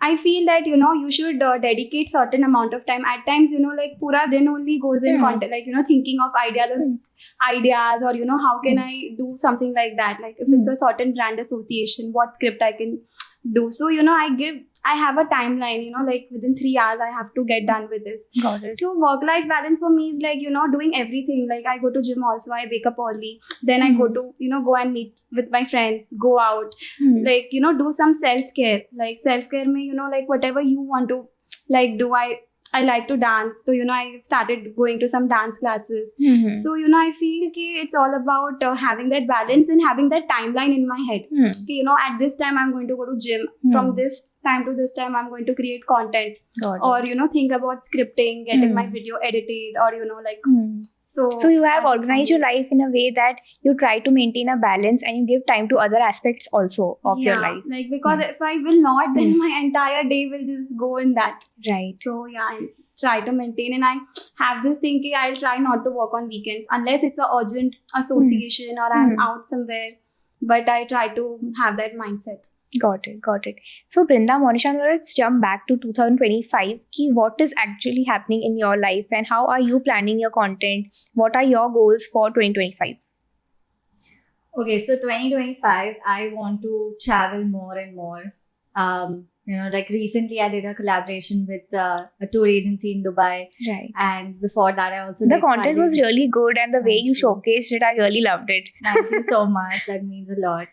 I feel that, you know, you should dedicate certain amount of time. At times, you know, like pura din only goes in content, like, you know, thinking of ideas, or, you know, how can I do something like that? Like if it's a certain brand association, what script I can do. So, you know, I have a timeline, you know, like within 3 hours, I have to get done with this.
Got it.
So work-life balance for me is like, you know, doing everything. Like I go to gym also, I wake up early. Then I go to, you know, go and meet with my friends, go out, like, you know, do some self-care. Like self-care me, you know, like whatever you want to like do. I like to dance. So, you know, I started going to some dance classes. So, you know, I feel it's all about having that balance and having that timeline in my head. You know, at this time, I'm going to go to gym. From this time to this time I'm going to create content,
Got
or
it.
think about scripting, getting my
Hmm.
video edited, or like
Hmm.
so.
So you have
that is
organized
for
your
me.
life in a way that you try to maintain a balance and you give time to other aspects also of your life.
Like, because if I will not, then
Hmm.
my entire day will just go in that.
Right.
So I try to maintain, and I have this thinking I'll try not to work on weekends unless it's a urgent association or I'm
Hmm.
out somewhere. But I try to have that mindset.
Got it. Got it. So Brinda, Monisha, now let's jump back to 2025. Ki what is actually happening in your life and how are you planning your content? What are your goals for 2025?
Okay, so 2025, I want to travel more and more. Like recently, I did a collaboration with a tour agency in Dubai,
Right.
and before that, I also
The
did
content was
filing-
really good and the way
Thank
you
you.
showcased it, I really loved it.
Thank you so much. That means a lot.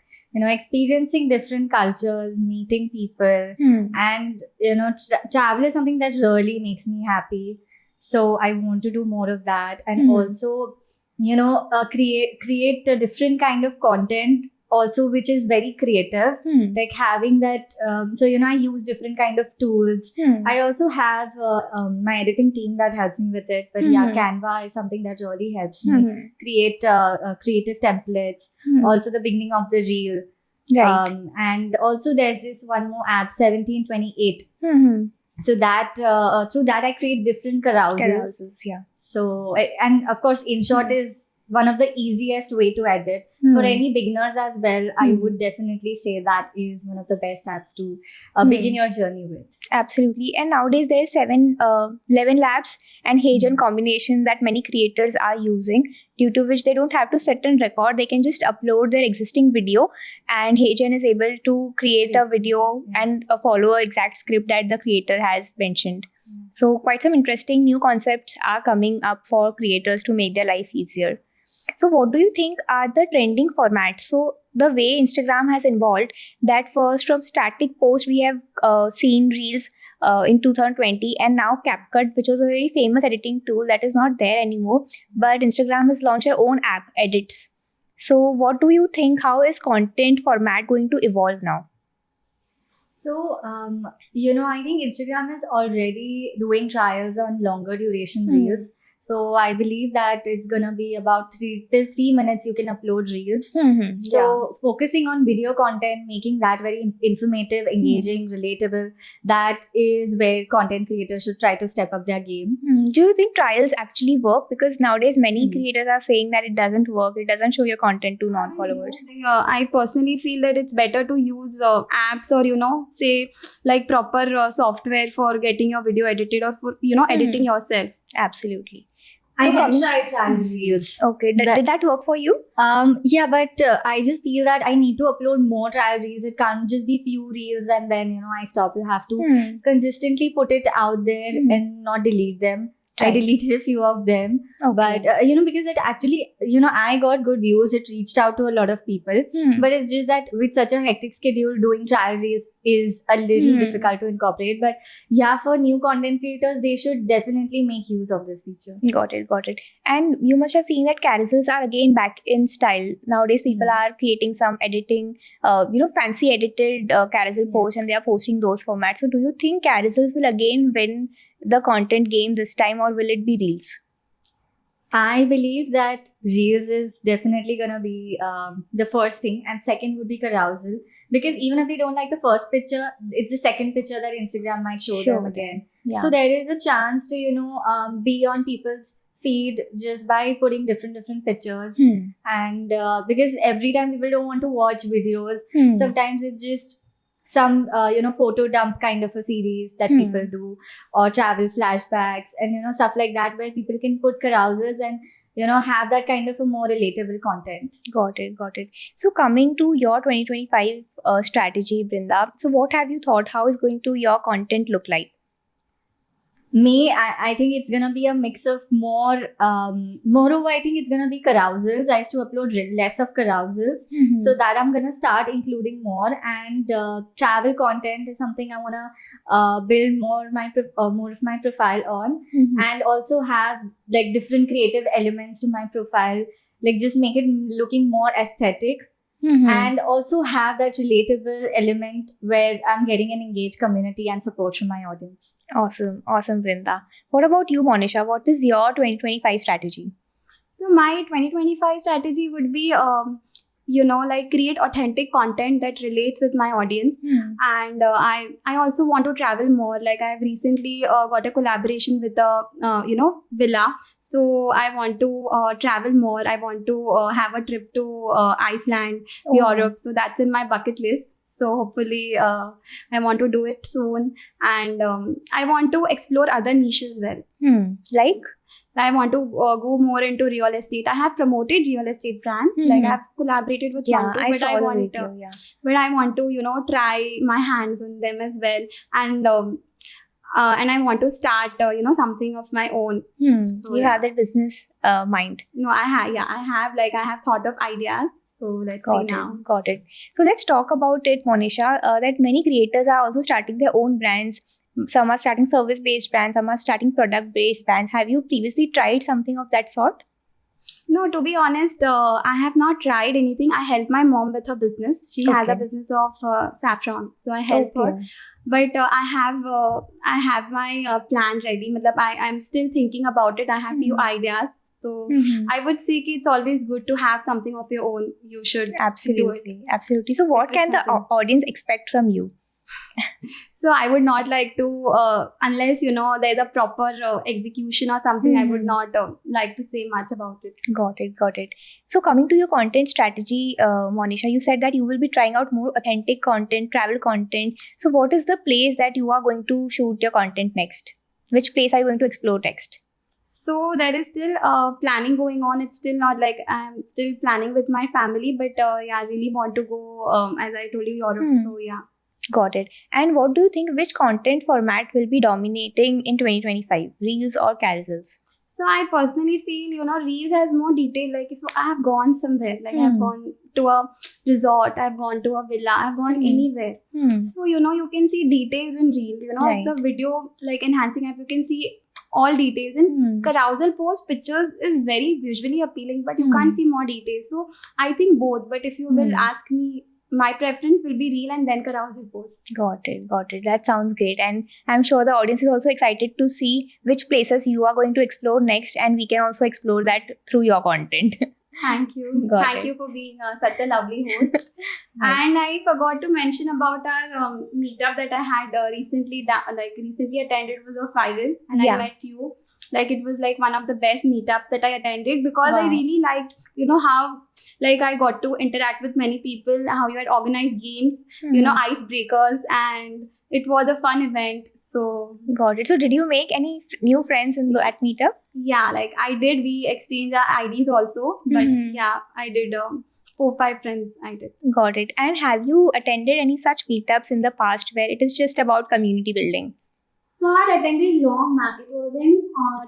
Experiencing different cultures, meeting people,
Hmm.
and travel is something that really makes me happy. So I want to do more of that, and
Mhm.
also, create a different kind of content. Also, which is very creative,
Hmm.
like having that. I use different kind of tools.
Hmm.
I also have my editing team that helps me with it. But yeah,
Mhm.
Canva is something that really helps me
Hmm.
create creative templates.
Hmm.
Also, the beginning of the reel.
Right.
And also, there's this one more app, 1728.
Hmm.
So that through that I create different carousels.
Carousels, yeah.
So and of course, InShot is one of the easiest way to edit. For
Hmm.
any beginners as well, I
Hmm.
would definitely say that is one of the best apps to
Hmm.
begin your journey with.
Absolutely. And nowadays there's 11 labs and Hagen combination that many creators are using, due to which they don't have to sit and record. They can just upload their existing video and Hagen is able to create a video
Yeah.
and follow an exact script that the creator has mentioned.
Yeah.
So quite some interesting new concepts are coming up for creators to make their life easier. So what do you think are the trending formats? So the way Instagram has evolved, that first from static post we have seen reels in 2020, and now CapCut, which was a very famous editing tool, that is not there anymore. But Instagram has launched their own app, Edits. So what do you think? How is content format going to evolve now?
So, I think Instagram is already doing trials on longer duration
Hmm.
reels. So I believe that it's gonna be about 3 minutes you can upload reels.
Mm-hmm.
So focusing on video content, making that very informative, engaging, relatable, that is where content creators should try to step up their game.
Do you think trials actually work? Because nowadays many
Hmm.
creators are saying that it doesn't work. It doesn't show your content to non-followers.
I personally feel that it's better to use apps, or say like proper software for getting your video edited, or for editing yourself.
Absolutely.
I
So
have
coming-
tried trial reels.
Okay, did that work for you?
Yeah, but I just feel that I need to upload more trial reels. It can't just be few reels and then I stop. You have to consistently put it out there
Hmm.
and not delete them. I
Right.
deleted a few of them,
Okay.
but because it actually, I got good views. It reached out to a lot of people,
Hmm.
but it's just that with such a hectic schedule, doing trial reels is a little
Hmm.
difficult to incorporate. But yeah, for new content creators, they should definitely make use of this feature.
Got it. And you must have seen that carousels are again back in style. Nowadays, people
Hmm.
are creating some editing, fancy edited carousel
Yes.
posts, and they are posting those formats. So, do you think carousels will again win the content game this time, or will it be reels?
I believe that Reels is definitely gonna be the first thing, and second would be carousel. Because even if they don't like the first picture, it's the second picture that Instagram might show
Show
them
them.
again.
Yeah.
So there is a chance to be on people's feed just by putting different pictures.
Hmm.
And because every time people don't want to watch videos,
Hmm.
sometimes it's just some photo dump kind of a series that
Hmm.
people do, or travel flashbacks and stuff like that, where people can put carousels and have that kind of a more relatable content.
Got it. So, coming to your 2025 strategy, Brinda. So, what have you thought? How is going to your content look like?
I think it's gonna be a mix of moreover, I think it's gonna be carousels. I used to upload less of carousels, so that I'm gonna start including more. And travel content is something I wanna build more of my profile on, and also have like different creative elements to my profile, like just make it looking more aesthetic. and also have that relatable element where I'm getting an engaged community and support from my audience.
Awesome, awesome, Brinda. What about you, Monisha? What is your 2025 strategy?
So my 2025 strategy would be, like create authentic content that relates with my audience. And I also want to travel more. Like I've recently got a collaboration with a villa, so I want to travel more. I want to have a trip to Iceland, Europe. So that's in my bucket list. So hopefully I want to do it soon. And I want to explore other niches well.
Like?
I want to go more into real estate. I have promoted real estate brands. Like I have collaborated with one, two,
I
but
saw
I
the
want
video,
but I want to try my hands on them as well. And I want to start something of my own. So,
you have that business mind.
No, I have thought of ideas. So let's see now.
Got it. So let's talk about it, Monisha. That many creators are also starting their own brands. Some are starting service-based brands, some are starting product-based brands. Have you previously tried something of that sort?
No, to be honest, I have not tried anything. I help my mom with her business. She has a business of saffron, so I help her. But I have my plan ready. I'm still thinking about it. I have few ideas. So I would say it's always good to have something of your own. You should
absolutely. So what can the audience expect from you?
So I would not like to, unless there's a proper execution or something, I would not like to say much about it.
Got it. So coming to your content strategy, Monisha, you said that you will be trying out more authentic content, travel content. So what is the place that you are going to shoot your content next? Which place are you going to explore next?
So there is still planning going on. It's still not like I'm still planning with my family, but I really want to go, as I told you, Europe. So yeah.
Got it. And what do you think, which content format will be dominating in 2025? Reels or carousels?
So I personally feel, Reels has more detail. Like if I have gone somewhere, like I've gone to a resort, I've gone to a villa, I've gone anywhere. So, you can see details in Reel. It's a video like enhancing app. You can see all details. And carousel post pictures is very visually appealing, but you can't see more details. So I think both. But if you will ask me, my preference will be Reel and then carousel post.
Got it. That sounds great. And I'm sure the audience is also excited to see which places you are going to explore next, and we can also explore that through your content.
Thank you. Thank you for being such a lovely host. And I forgot to mention about our meetup that I had recently attended. It was a viral, and I met you. Like it was like one of the best meetups that I attended, because I really liked, how I got to interact with many people, how you had organized games, icebreakers, and it was a fun event. So
got it. So did you make any new friends at meetup?
Yeah, I did. We exchanged our IDs also, but I did 4-5 friends. I did.
Got it. And have you attended any such meetups in the past where it is just about community building?
So I had attended long back. It was in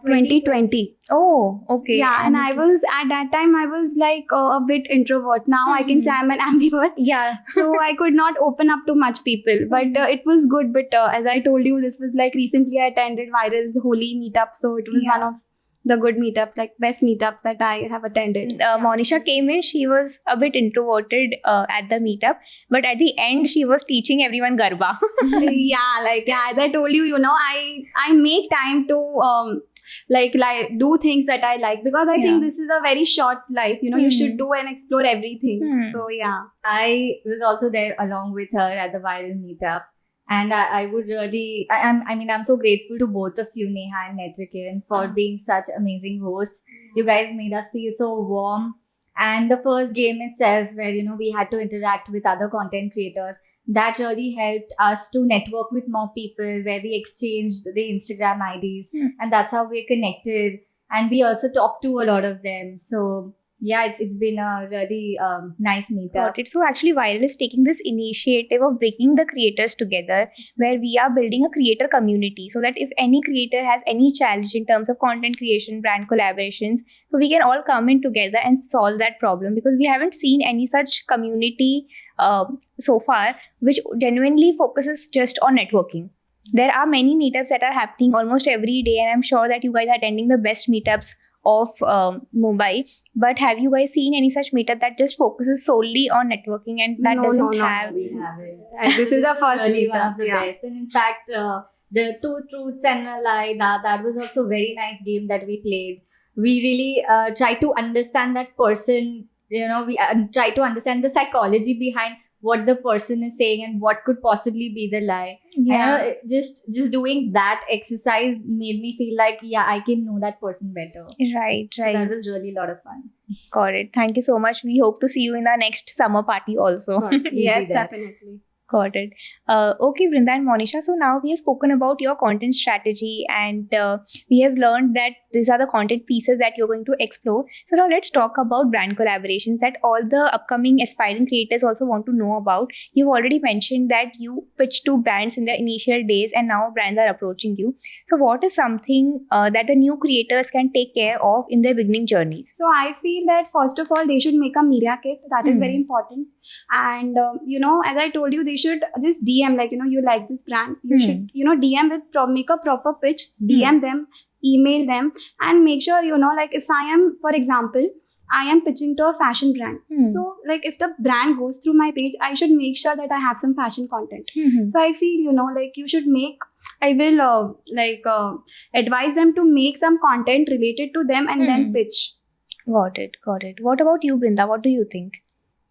2020.
Oh, okay.
Yeah, and I was at that time a bit introvert. Now I can say I'm an ambivert.
Yeah.
So I could not open up to much people, but it was good. But as I told you, this was recently I attended Viral's Holi meetup. So it was one of the good meetups, best meetups that I have attended.
Monisha came in, she was a bit introverted at the meetup, but at the end she was teaching everyone Garba.
As I told you, I make time to do things that I like, because I think this is a very short life. You should do and explore everything. So
I was also there along with her at the viral meetup. And I would really, I'm so grateful to both of you, Neha and Netrikin, for being such amazing hosts. You guys made us feel so warm. And the first game itself, where, we had to interact with other content creators, that really helped us to network with more people, where we exchanged the Instagram IDs. And that's how we connected. And we also talked to a lot of them. So yeah, it's been a really nice meetup.
Got it. So actually Viral is taking this initiative of bringing the creators together, where we are building a creator community, so that if any creator has any challenge in terms of content creation, brand collaborations, so we can all come in together and solve that problem, because we haven't seen any such community so far which genuinely focuses just on networking. There are many meetups that are happening almost every day, and I'm sure that you guys are attending the best meetups of Mumbai. But have you guys seen any such meetup that just focuses solely on networking and that doesn't have?
We haven't.
And this is our first
really one
meetup.
of the
Yeah.
best. And in fact, the Two Truths and a Lie, that was also a very nice game that we played. We really tried to understand that person. We try to understand the psychology behind what the person is saying and what could possibly be the lie. And, just doing that exercise made me feel like, yeah, I can know that person better.
Right,
So
right.
that was really a lot of fun.
Got it. Thank you so much. We hope to see you in our next summer party also.
Of course, we'll be
Yes,
there.
definitely.
Got it. Okay, Vrinda and Monisha. So now we have spoken about your content strategy and we have learned that these are the content pieces that you're going to explore. So now let's talk about brand collaborations that all the upcoming aspiring creators also want to know about. You've already mentioned that you pitched to brands in the initial days and now brands are approaching you. So what is something that the new creators can take care of in their beginning journeys?
So I feel that first of all, they should make a media kit. That is very
Hmm.
important. And, as I told you, they should just DM, like, you like this brand. You should, DM with, make a proper pitch, DM them, email them, and make sure, like if I am, for example, I am pitching to a fashion brand. So, like, if the brand goes through my page, I should make sure that I have some fashion content. So I feel, like you should I will advise them to make some content related to them and then pitch.
Got it. Got it. What about you, Brinda? What do you think?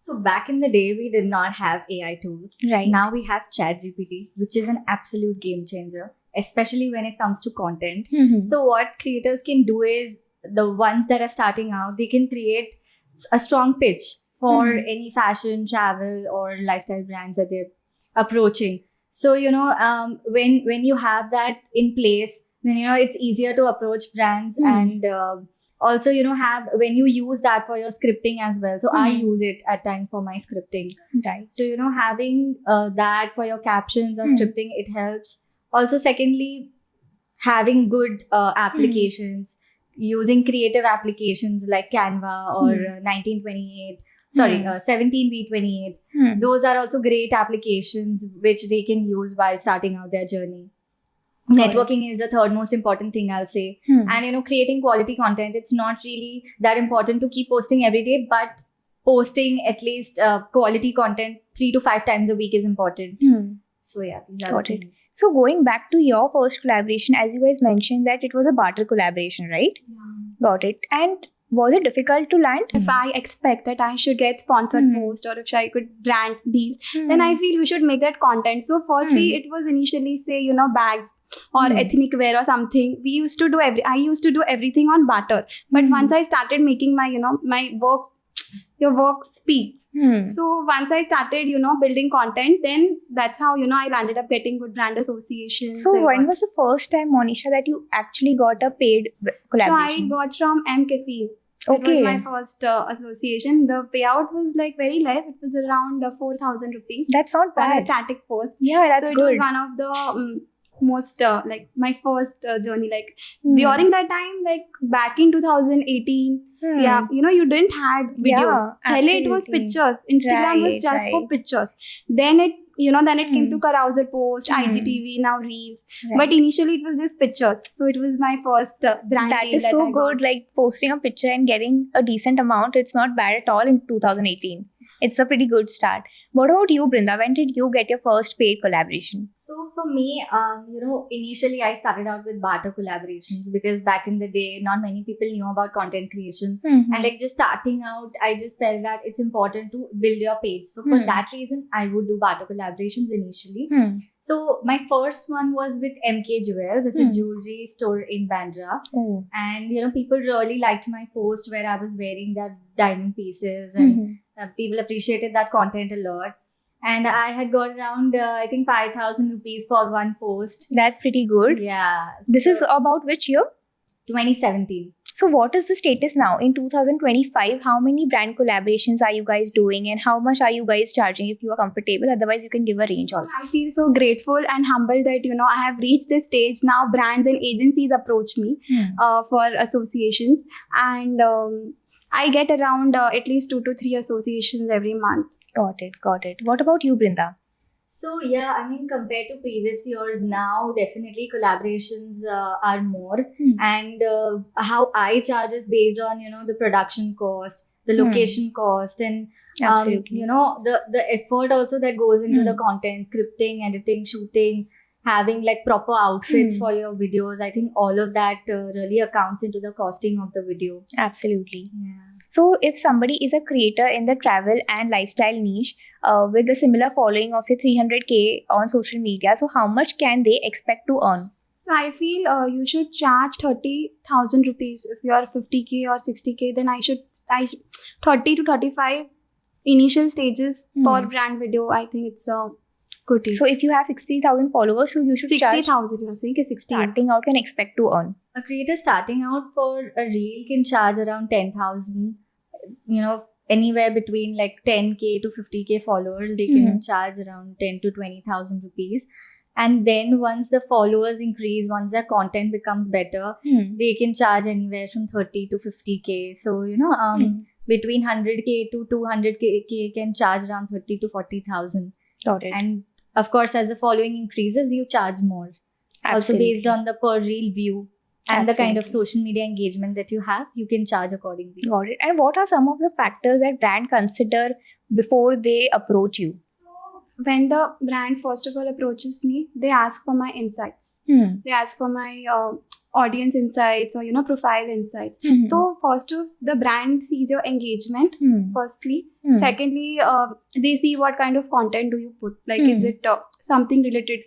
So back in the day, we did not have AI tools.
Right.
Now we have ChatGPT, which is an absolute game changer, especially when it comes to content. So what creators can do is, the ones that are starting out, they can create a strong pitch for any fashion, travel, or lifestyle brands that they're approaching. So, when you have that in place, then, it's easier to approach brands and also, when you use that for your scripting as well. So I use it at times for my scripting.
Right.
So, having that for your captions or scripting, it helps. Also, secondly, having good applications, using creative applications like Canva or 1928, 17v28. Those are also great applications which they can use while starting out their journey. Networking is the third most important thing, I'll say. And, creating quality content, it's not really that important to keep posting every day, but posting at least quality content 3 to 5 times a week is important. So yeah, these are
Got
the
it.
things.
So going back to your first collaboration, as you guys mentioned that it was a barter collaboration, right? Got it. And was it difficult to land?
If I expect that I should get sponsored post or if I could brand deals, then I feel we should make that content. So firstly, it was initially say, bags or ethnic wear or something. I used to do everything on barter. But once I started making my, my works, your work speaks. So once I started, building content, then that's how, I landed up getting good brand associations.
So
and
when
what.
was the first time, Monisha, that you actually got a paid collaboration?
So I got from M. Kefir. It
Okay.
was my first association. The payout was like very less. It was around 4,000 rupees
That's not
for a
bad.
static post.
Yeah, that's
so it
good.
was one of the most my first journey. Like during that time, like back in 2018. Yeah, you didn't had videos. Pehle it was
absolutely.
pictures. Instagram was
Right,
just for
right.
pictures. Then it came to carousel post, IGTV, now reels.
Right.
But initially it was just pictures. So it was my first brand
That
deal
is
that
so
I
good.
got.
Like posting a picture and getting a decent amount, it's not bad at all in 2018. It's a pretty good start. What about you, Brinda? When did you get your first paid collaboration?
So for me, initially I started out with barter collaborations because back in the day, not many people knew about content creation. And like just starting out, I just felt that it's important to build your page. So for that reason, I would do barter collaborations initially. So my first one was with MK Jewels. It's a jewelry store in Bandra.
Oh.
And, people really liked my post where I was wearing that diamond pieces and people appreciated that content a lot. And I had got around, I think 5,000 rupees for one post.
That's pretty good.
Yeah.
This
so
is about which year?
2017.
So what is the status now in 2025? How many brand collaborations are you guys doing and how much are you guys charging if you are comfortable? Otherwise, you can give a range also.
I feel so grateful and humbled that, I have reached this stage. Now brands and agencies approach me for associations. And I get around at least 2 to 3 associations every month.
Got it. Got it. What about you, Brinda?
So yeah, I mean, compared to previous years, now definitely collaborations are more, and how I charge is based on the production cost, the location cost, and
Absolutely.
the effort also that goes into the
Hmm.
content, scripting, editing, shooting, having like proper outfits for your videos. I think all of that really accounts into the costing of the video.
Absolutely.
Yeah.
So, if somebody is a creator in the travel and lifestyle niche with a similar following of say 300K on social media, so how much can they expect to earn?
So I feel you should charge 30,000 rupees. If you are 50K or 60K, then I 30 to 35 initial stages per brand video. I think it's a good deal.
So, if you have 60,000 followers, so you should charge
60,000, you are saying? 60.
starting out can expect to earn.
A creator starting out for a reel can charge around 10,000. Anywhere between like 10K to 50K followers, they can charge around 10 to 20,000 rupees. And then once the followers increase, once their content becomes better, they can charge anywhere from 30 to 50K. So, between 100K to 200K can charge around 30 to 40,000.
Got it.
And of course, as the following increases, you charge more. Also based on the per reel view and the kind of social media engagement that you have, you can charge accordingly.
Got it. And what are some of the factors that brand consider before they approach you?
When the brand first of all approaches me, they ask for my insights. They ask for my audience insights or profile insights. So first of the brand sees your engagement firstly. Secondly, they see what kind of content do you put. Like is it something related?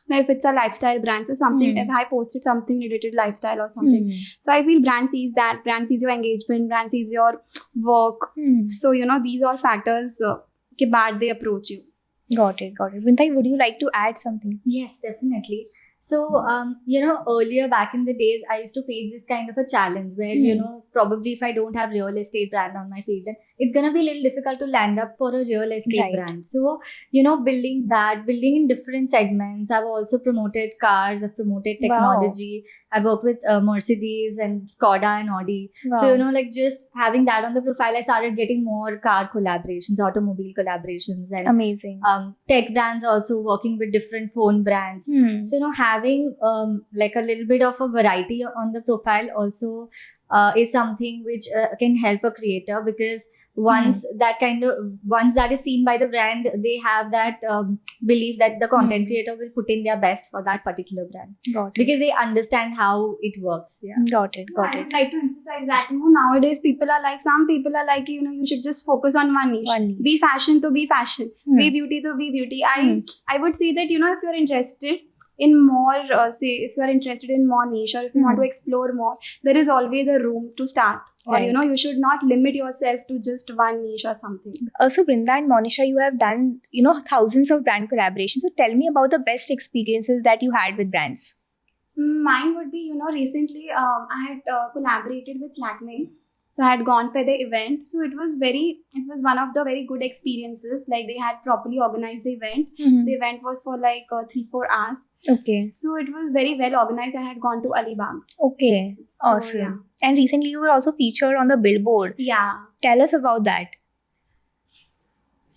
Now, if it's a lifestyle brand, so something if I posted something related lifestyle or something. So I feel brand sees that, brand sees your engagement, brand sees your work. So these all factors ke baad they approach you.
Got it. Vrinda, would you like to add something?
Yes, definitely. So, earlier back in the days, I used to face this kind of a challenge where, probably if I don't have real estate brand on my feed, then it's going to be a little difficult to land up for a real estate brand. So, building in different segments. I've also promoted cars, I've promoted technology. Wow. I've worked with Mercedes and Skoda and Audi. Wow. So, just having that on the profile, I started getting more car collaborations, automobile collaborations. And
amazing.
Tech brands also, working with different phone brands. So, having like a little bit of a variety on the profile also is something which can help a creator, because once that is seen by the brand, they have that belief that the content creator will put in their best for that particular brand.
Got it.
Because they understand how it works. Yeah.
Got it.
I would like to emphasize that nowadays some people are like, you should just focus on one niche. Be fashion to be fashion. Be beauty to be beauty. I would say that, if you're interested in more, if you are interested in more niche, or if you want to explore more, there is always a room to start. Or, you should not limit yourself to just one niche or something.
So, Vrinda and Monisha, you have done, thousands of brand collaborations. So, tell me about the best experiences that you had with brands.
Mine would be, recently I had collaborated with Lakme. So I had gone for the event. So it was one of the very good experiences. Like they had properly organized the event. The event was for like 3-4 hours.
Okay.
So it was very well organized. I had gone to Alibag.
Okay. So, awesome. Yeah. And recently you were also featured on the Billboard.
Yeah.
Tell us about that.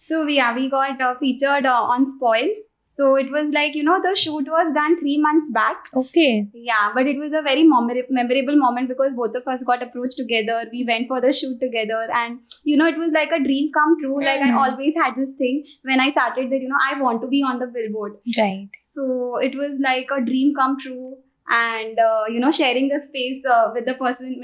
So we got featured on Spoil. So it was like, the shoot was done 3 months back.
Okay.
Yeah, but it was a very memorable moment because both of us got approached together. We went for the shoot together and, it was like a dream come true. Like I always had this thing when I started that, I want to be on the Billboard.
Right.
So it was like a dream come true. And, sharing the space with the person,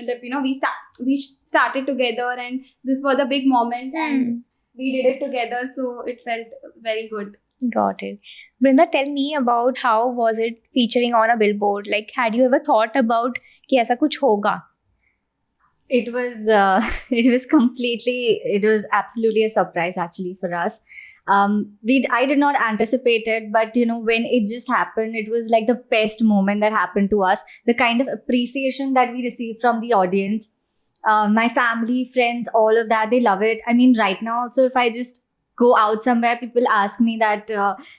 we started together and this was a big moment and we did it together. So it felt very good.
Got it. Vrinda, tell me about how was it featuring on a billboard? Like, had you ever thought about कि ऐसा कुछ होगा?
It was absolutely a surprise actually for us. I did not anticipate it, but when it just happened, it was like the best moment that happened to us. The kind of appreciation that we received from the audience, my family, friends, all of that, they love it. I mean, right now also, if I just go out somewhere, people ask me that,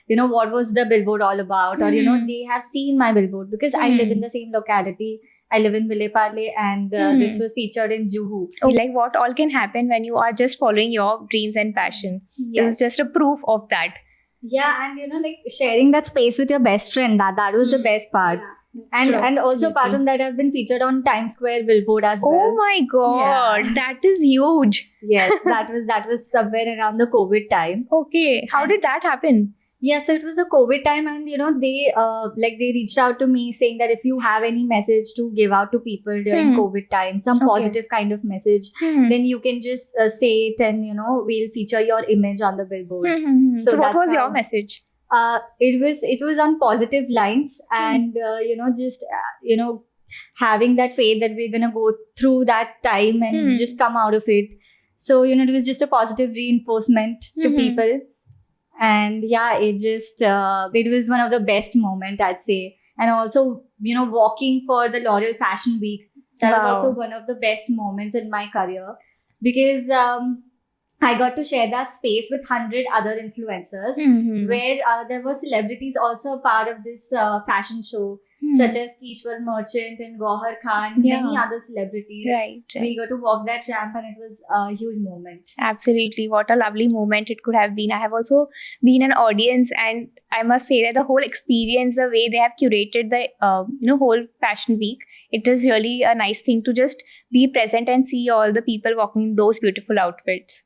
what was the billboard all about? Or, they have seen my billboard because I live in the same locality. I live in Vileparle and this was featured in Juhu.
Okay. Like what all can happen when you are just following your dreams and passion. Yes. It's just a proof of that.
Yeah, and like sharing that space with your best friend, that was the best part. And also apart from that, I've been featured on Times Square billboard as well.
Oh my god, that is huge.
Yes, that was somewhere around the COVID time.
Okay, how did that happen?
Yeah, so it was a COVID time, and they they reached out to me saying that if you have any message to give out to people during COVID time, some
Okay.
positive kind of message, then you can just say it, and we'll feature your image on the billboard.
So what
that's
was your
how-
message?
It was on positive lines, and having that faith that we're gonna go through that time and just come out of it. So it was just a positive reinforcement to people, and yeah, it was one of the best moment, I'd say. And also walking for the L'Oreal Fashion Week, that was
Wow.
also one of the best moments in my career, because I got to share that space with 100 other influencers, where there were celebrities also a part of this fashion show, such as Kishwar Merchant and Gauhar Khan,
Yeah.
many other celebrities.
Right.
We got to walk that ramp, and it was a huge moment.
Absolutely. What a lovely moment it could have been. I have also been an audience, and I must say that the whole experience, the way they have curated the whole fashion week, it is really a nice thing to just be present and see all the people walking in those beautiful outfits.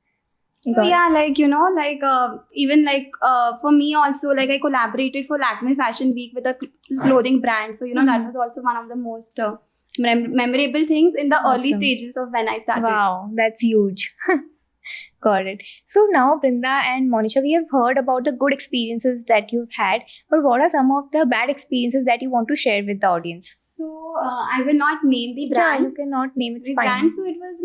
So yeah, even for me also, I collaborated for Lakme Fashion Week with a clothing brand. So that was also one of the most memorable things in the early
Awesome.
stages of when I started.
Wow, that's huge. Got it. So now, Brinda and Monisha, we have heard about the good experiences that you've had, but what are some of the bad experiences that you want to share with the audience?
So I will not name the
Yeah,
brand.
you cannot name, it's
The
fine.
brand. So it was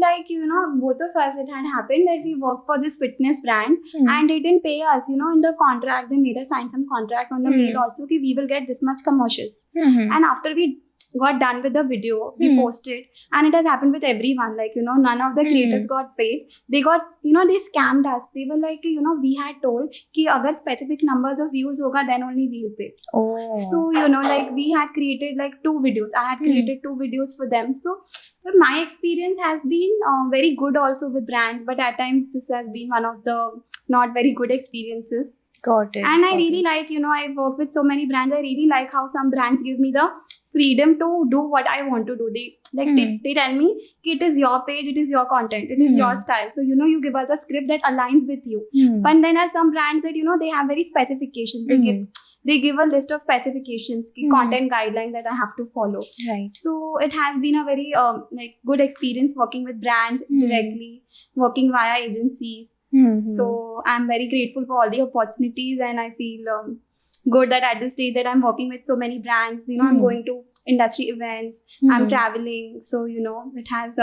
both of us, it had happened that we worked for this fitness brand
Hmm.
and they didn't pay us. In the contract, they made us sign some contract on the mail also that we will get this much commercials.
Mhm.
And after we got done with the video, we posted, and it has happened with everyone. None of the creators got paid. They got, they scammed us. They were like, we had told कि अगर specific numbers of views होगा, then only we'll pay.
Oh.
So, we had created 2 videos. I had created 2 videos for them. So, but my experience has been very good also with brands, but at times this has been one of the not very good experiences.
Got it.
And I
Got
really
it.
like, I've worked with so many brands. I really like how some brands give me the freedom to do what I want to do. They tell me कि it is your page, it is your content, it is your style. So, you give us a script that aligns with you.
Hmm.
But then there's some brands that, they have very specifications. They give a list of specifications, content guidelines that I have to follow.
Right.
So it has been a very good experience working with brands directly, working via agencies. So I'm very grateful for all the opportunities, and I feel good that at this stage that I'm working with so many brands. I'm going to industry events, I'm traveling. So it has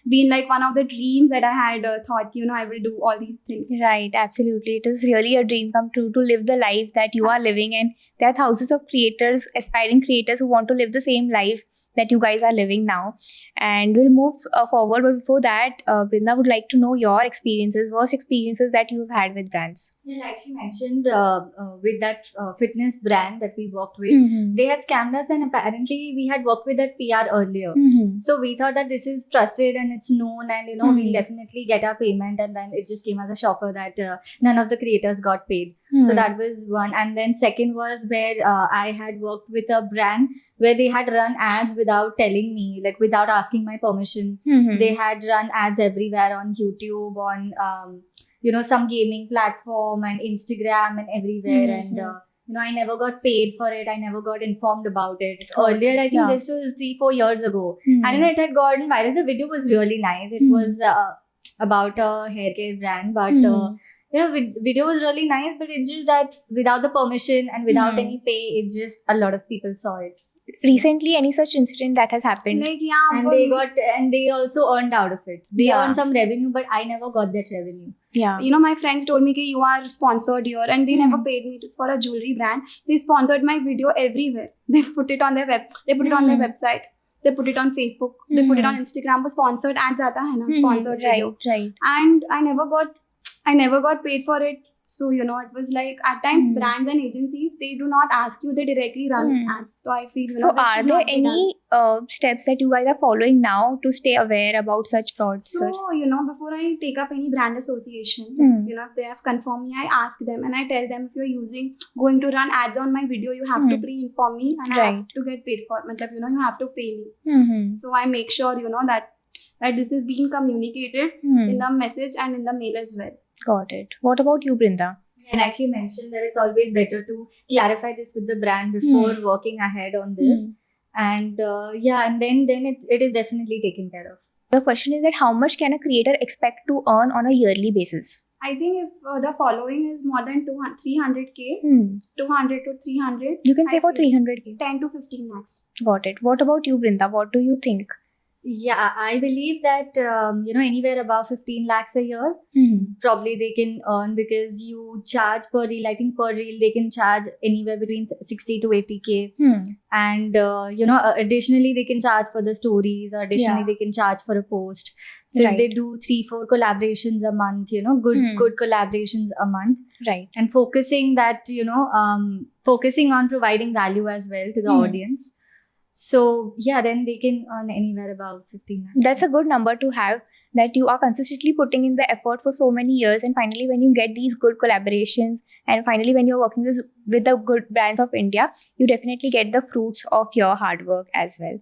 been one of the dreams that I had thought I will do all these things.
Right, absolutely. It is really a dream come true to live the life that you are living, and there are thousands of creators, aspiring creators who want to live the same life that you guys are living now. And we'll move forward, but before that, Brinda would like to know your experiences, worst experiences that you've had with brands.
Yeah, like she mentioned, with that fitness brand that we worked with, they had scammed us, and apparently we had worked with that PR earlier. So we thought that this is trusted and it's known, and we'll definitely get our payment. And then it just came as a shocker that none of the creators got paid. So that was one. And then second was where I had worked with a brand where they had run ads without telling me, without asking my permission. They had run ads everywhere on YouTube, on some gaming platform and Instagram and everywhere. And I never got paid for it. I never got informed about it. Earlier, I think this was 3-4 years ago. And it had gotten viral. The video was really nice. It was about a hair care brand, but video was really nice. But it's just that without the permission and without any pay, it just a lot of people saw it.
Recently, any such incident that has happened?
And they also earned out of it. They
Yeah.
earned some revenue, but I never got that revenue.
Yeah.
My friends told me that you are sponsored here, and they never paid me. It is for a jewelry brand. They sponsored my video everywhere. They put it on their they put it on their website. They put it on Facebook. They put it on Instagram. But sponsored ads aata hai na, sponsored video.
Right.
And I never got paid for it So, it was like at times brands and agencies, they do not ask you, they directly run ads. So I feel,
So,
that
are
should
there
not be done.
any steps that you guys are following now to stay aware about such fraudsters?
So, before I take up any brand association, if they have confirmed me, I ask them and I tell them, if you're going to run ads on my video, you have to pre-inform me and I have to get paid for it. You have to pay me. So I make sure, that this is being communicated in the message and in the mail as well.
Got it. What about you, Brinda?
And actually mentioned that it's always better to clarify this with the brand before working ahead on this. And and then it is definitely taken care of.
The question is that how much can a creator expect to earn on a yearly basis?
I think if the following is more than 300k, 200 to 300,
You can say for 300k.
10 to 15 lakhs.
Got it. What about you, Brinda? What do you think?
Yeah, I believe that anywhere above 15 lakhs a year probably they can earn, because you charge per reel. I think per reel they can charge anywhere between 60 to 80k. And additionally they can charge for the stories, or additionally they can charge for a post. So if they do 3-4 collaborations a month, good collaborations a month,
Right.
and focusing focusing on providing value as well to the audience. So then they can earn anywhere above 15 lakhs.
That's a good number to have, that you are consistently putting in the effort for so many years, and finally when you get these good collaborations, and finally when you're working with the good brands of India, you definitely get the fruits of your hard work as well.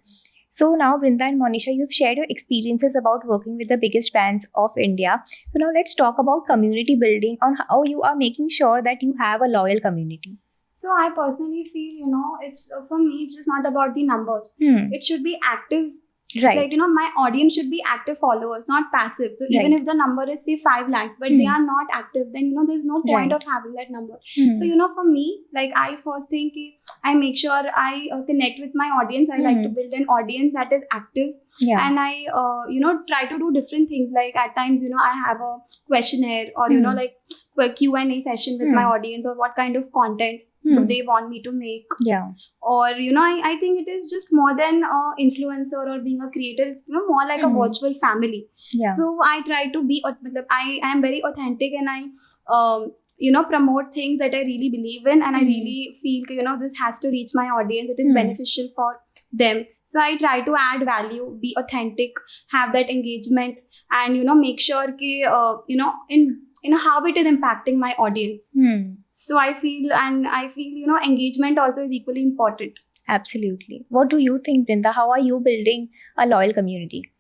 So now, Brinda and Monisha, you've shared your experiences about working with the biggest brands of India. So now let's talk about community building, on how you are making sure that you have a loyal community.
So I personally feel, it's for me, it's just not about the numbers. It should be active.
Right.
Like, my audience should be active followers, not passive. So even if the number is, say, 5 lakhs, but they are not active, then, there's no point of having that number. So, for me, like, I first think I make sure I connect with my audience. I like to build an audience that is active.
Yeah.
And I, try to do different things. Like, at times, I have a questionnaire or, like a Q&A session with my audience, or what kind of content do they want me to make.
Yeah.
Or, I think it is just more than influencer or being a creator. It's, more like a virtual family.
Yeah.
So I try to be, I am very authentic, and I, promote things that I really believe in, and I really feel, this has to reach my audience. It is beneficial for them. So I try to add value, be authentic, have that engagement, and, make sure, in how it is impacting my audience. So I feel, engagement also is equally important.
Absolutely. What do you think, Brinda? How are you building a loyal community?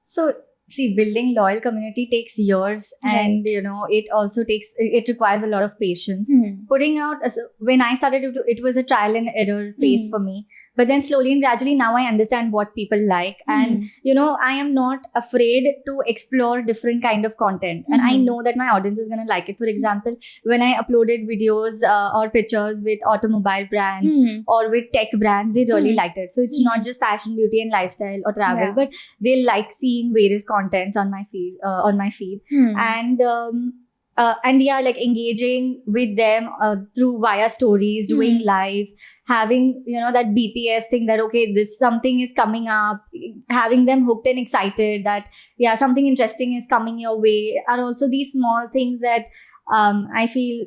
So, see, building loyal community takes years, and it requires a lot of patience. Putting out, when I started, it was a trial and error phase for me. But then slowly and gradually, now I understand what people like, and I am not afraid to explore different kind of content, and I know that my audience is gonna like it. For example, when I uploaded videos or pictures with automobile brands or with tech brands, they really liked it. So it's not just fashion, beauty, and lifestyle or travel, but they like seeing various contents on my feed, and like engaging with them through via stories, doing live, having that BTS thing, that okay, this something is coming up, having them hooked and excited that something interesting is coming your way, are also these small things that I feel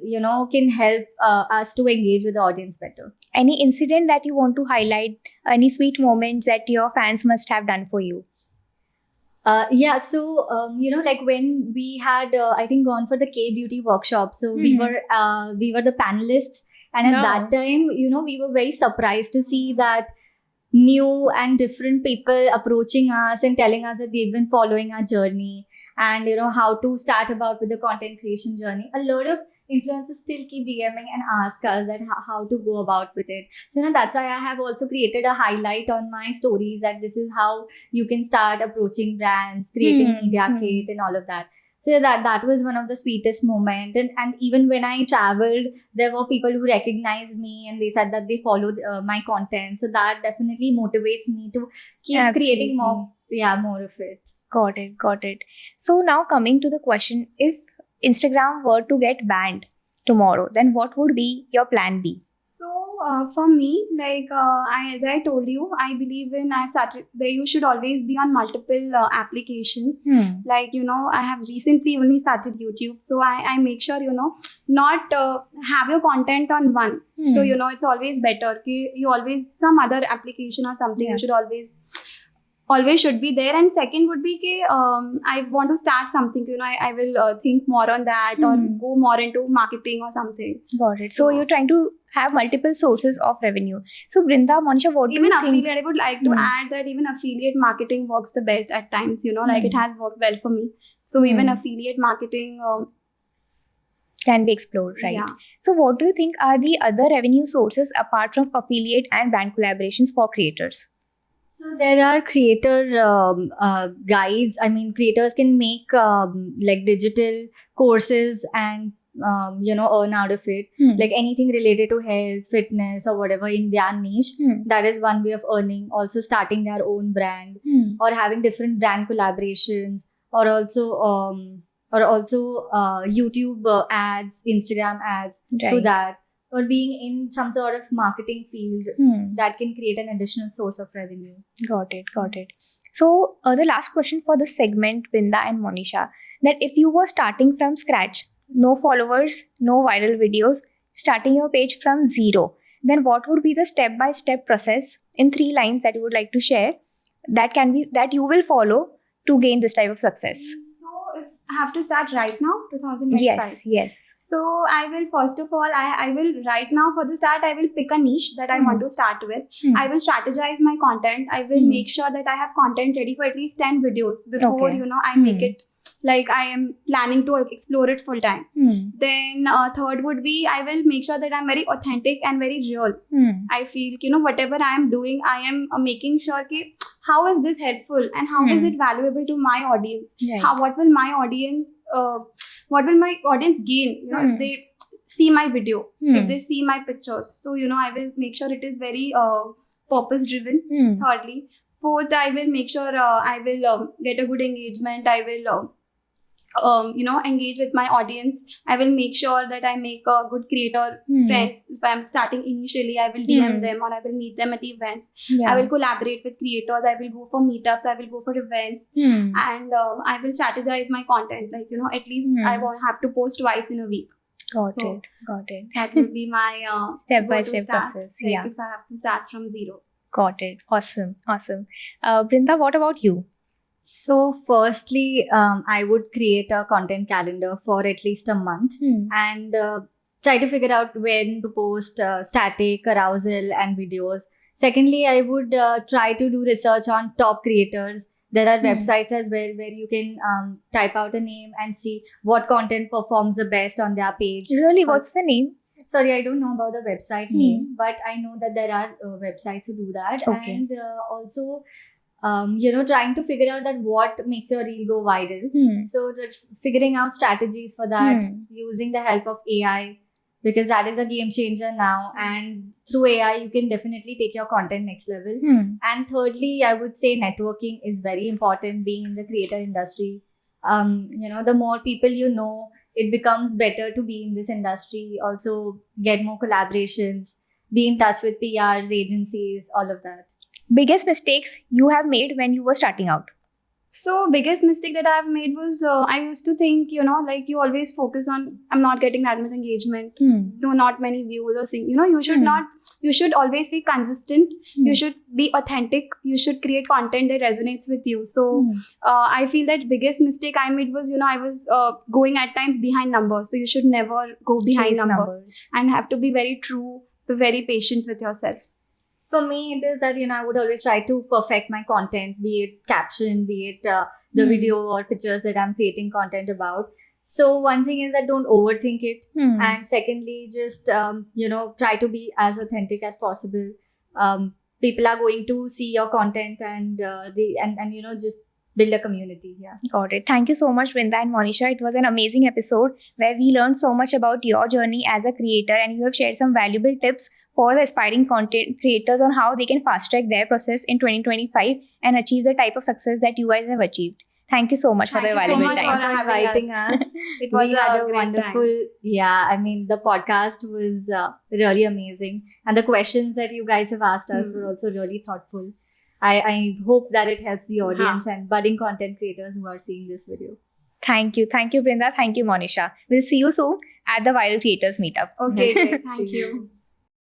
can help us to engage with the audience better.
Any incident that you want to highlight? Any sweet moments that your fans must have done for you?
Like when we had, I think, gone for the K-beauty workshop. So we were the panelists. And at that time, we were very surprised to see that new and different people approaching us and telling us that they've been following our journey, and, how to start about with the content creation journey. A lot of influencers still keep DMing and ask us that how to go about with it. So that's why I have also created a highlight on my stories, that this is how you can start approaching brands, creating media kit and all of that. So that was one of the sweetest moments. And even when I traveled, there were people who recognized me and they said that they followed my content. So that definitely motivates me to keep creating more of it.
Got it. So now coming to the question, if Instagram were to get banned tomorrow, then what would be your plan B?
So for me, like as I told you, I believe in I've started there. You should always be on multiple applications. Like I have recently only started YouTube, so I make sure not have your content on one. So it's always better. Okay? You always some other application or something.
Yeah.
You should always should be there. And second would be I want to start something. I will think more on that or go more into marketing or something.
Got it. So you're trying to have multiple sources of revenue. So Brinda, Monisha, what do
Even
you think?
affiliate, I would like to add that even affiliate marketing works the best at times. Like it has worked well for me. So even affiliate marketing.
Can be explored, right?
Yeah.
So what do you think are the other revenue sources apart from affiliate and brand collaborations for creators?
So there are creator guides. I mean, creators can make like digital courses and earn out of it. Like anything related to health, fitness, or whatever in their niche. That is one way of earning. Also starting their own brand or having different brand collaborations, or also YouTube ads, Instagram ads, through
Right.
that. Or being in some sort of marketing field that can create an additional source of revenue.
Got it. So the last question for this segment, Brinda and Monisha, that if you were starting from scratch, no followers, no viral videos, starting your page from zero, then what would be the step-by-step process in 3 lines that you would like to share that you will follow to gain this type of success?
So if I have to start right now, 2025.
Yes.
So I will first of all, I will right now for the start, I will pick a niche that I want to start with. I will strategize my content. I will make sure that I have content ready for at least 10 videos before,
Okay.
I make it like I am planning to explore it full time. Then third would be, I will make sure that I'm very authentic and very real. I feel, whatever I am doing, I am making sure how is this helpful and how is it valuable to my audience?
Right.
What will my audience gain if they see my video, if they see my pictures? So I will make sure it is very purpose driven. Thirdly, fourth, I will make sure I will get a good engagement. I will engage with my audience. I will make sure that I make a good creator friends. If I'm starting initially, I will DM them or I will meet them at events.
Yeah.
I will collaborate with creators. I will go for meetups. I will go for events. And I will strategize my content. Like, at least I won't have to post twice in a week.
Got
So
it.
that will be my
Step-by-step
go-to start,
process.
like
Yeah.
if I have to start from zero.
Got it. Awesome. Brinda, what about you?
So firstly, I would create a content calendar for at least a month and try to figure out when to post static, carousel and videos. Secondly, I would try to do research on top creators. There are websites as well where you can type out a name and see what content performs the best on their page.
Really, what's the name?
Sorry, I don't know about the website name, but I know that there are websites who do that.
Okay.
And also, trying to figure out that what makes your reel go viral. So figuring out strategies for that, using the help of AI, because that is a game changer now. And through AI, you can definitely take your content next level. And thirdly, I would say networking is very important, being in the creator industry. The more people you know, it becomes better to be in this industry. Also get more collaborations, be in touch with PRs, agencies, all of that.
Biggest mistakes you have made when you were starting out?
So biggest mistake that I've made was I used to think, like you always focus on, I'm not getting that much engagement. No, not many views or things. You should always be consistent. You should be authentic. You should create content that resonates with you. So I feel that biggest mistake I made was, I was going at times behind numbers. So you should never go behind
Chase
numbers and have to be very true, be very patient with yourself.
For me, it is that, I would always try to perfect my content, be it caption, be it the video or pictures that I'm creating content about. So one thing is that don't overthink it. And secondly, just, try to be as authentic as possible. People are going to see your content and just build a community. Yeah.
Got it. Thank you so much, Brinda and Monisha. It was an amazing episode where we learned so much about your journey as a creator, and you have shared some valuable tips for the aspiring content creators on how they can fast track their process in 2025 and achieve the type of success that you guys have achieved. Thank you so much for
Thank
the
you so
valuable
much
time.
for having
inviting
us.
us.
It was
we had a
great
wonderful,
time.
yeah. I mean, the podcast was really amazing, and the questions that you guys have asked us were also really thoughtful. I hope that it helps the audience and budding content creators who are seeing this video.
Thank you, Brinda. Thank you, Monisha. We'll see you soon at the Viral Creators Meetup.
Okay, great. Thank you.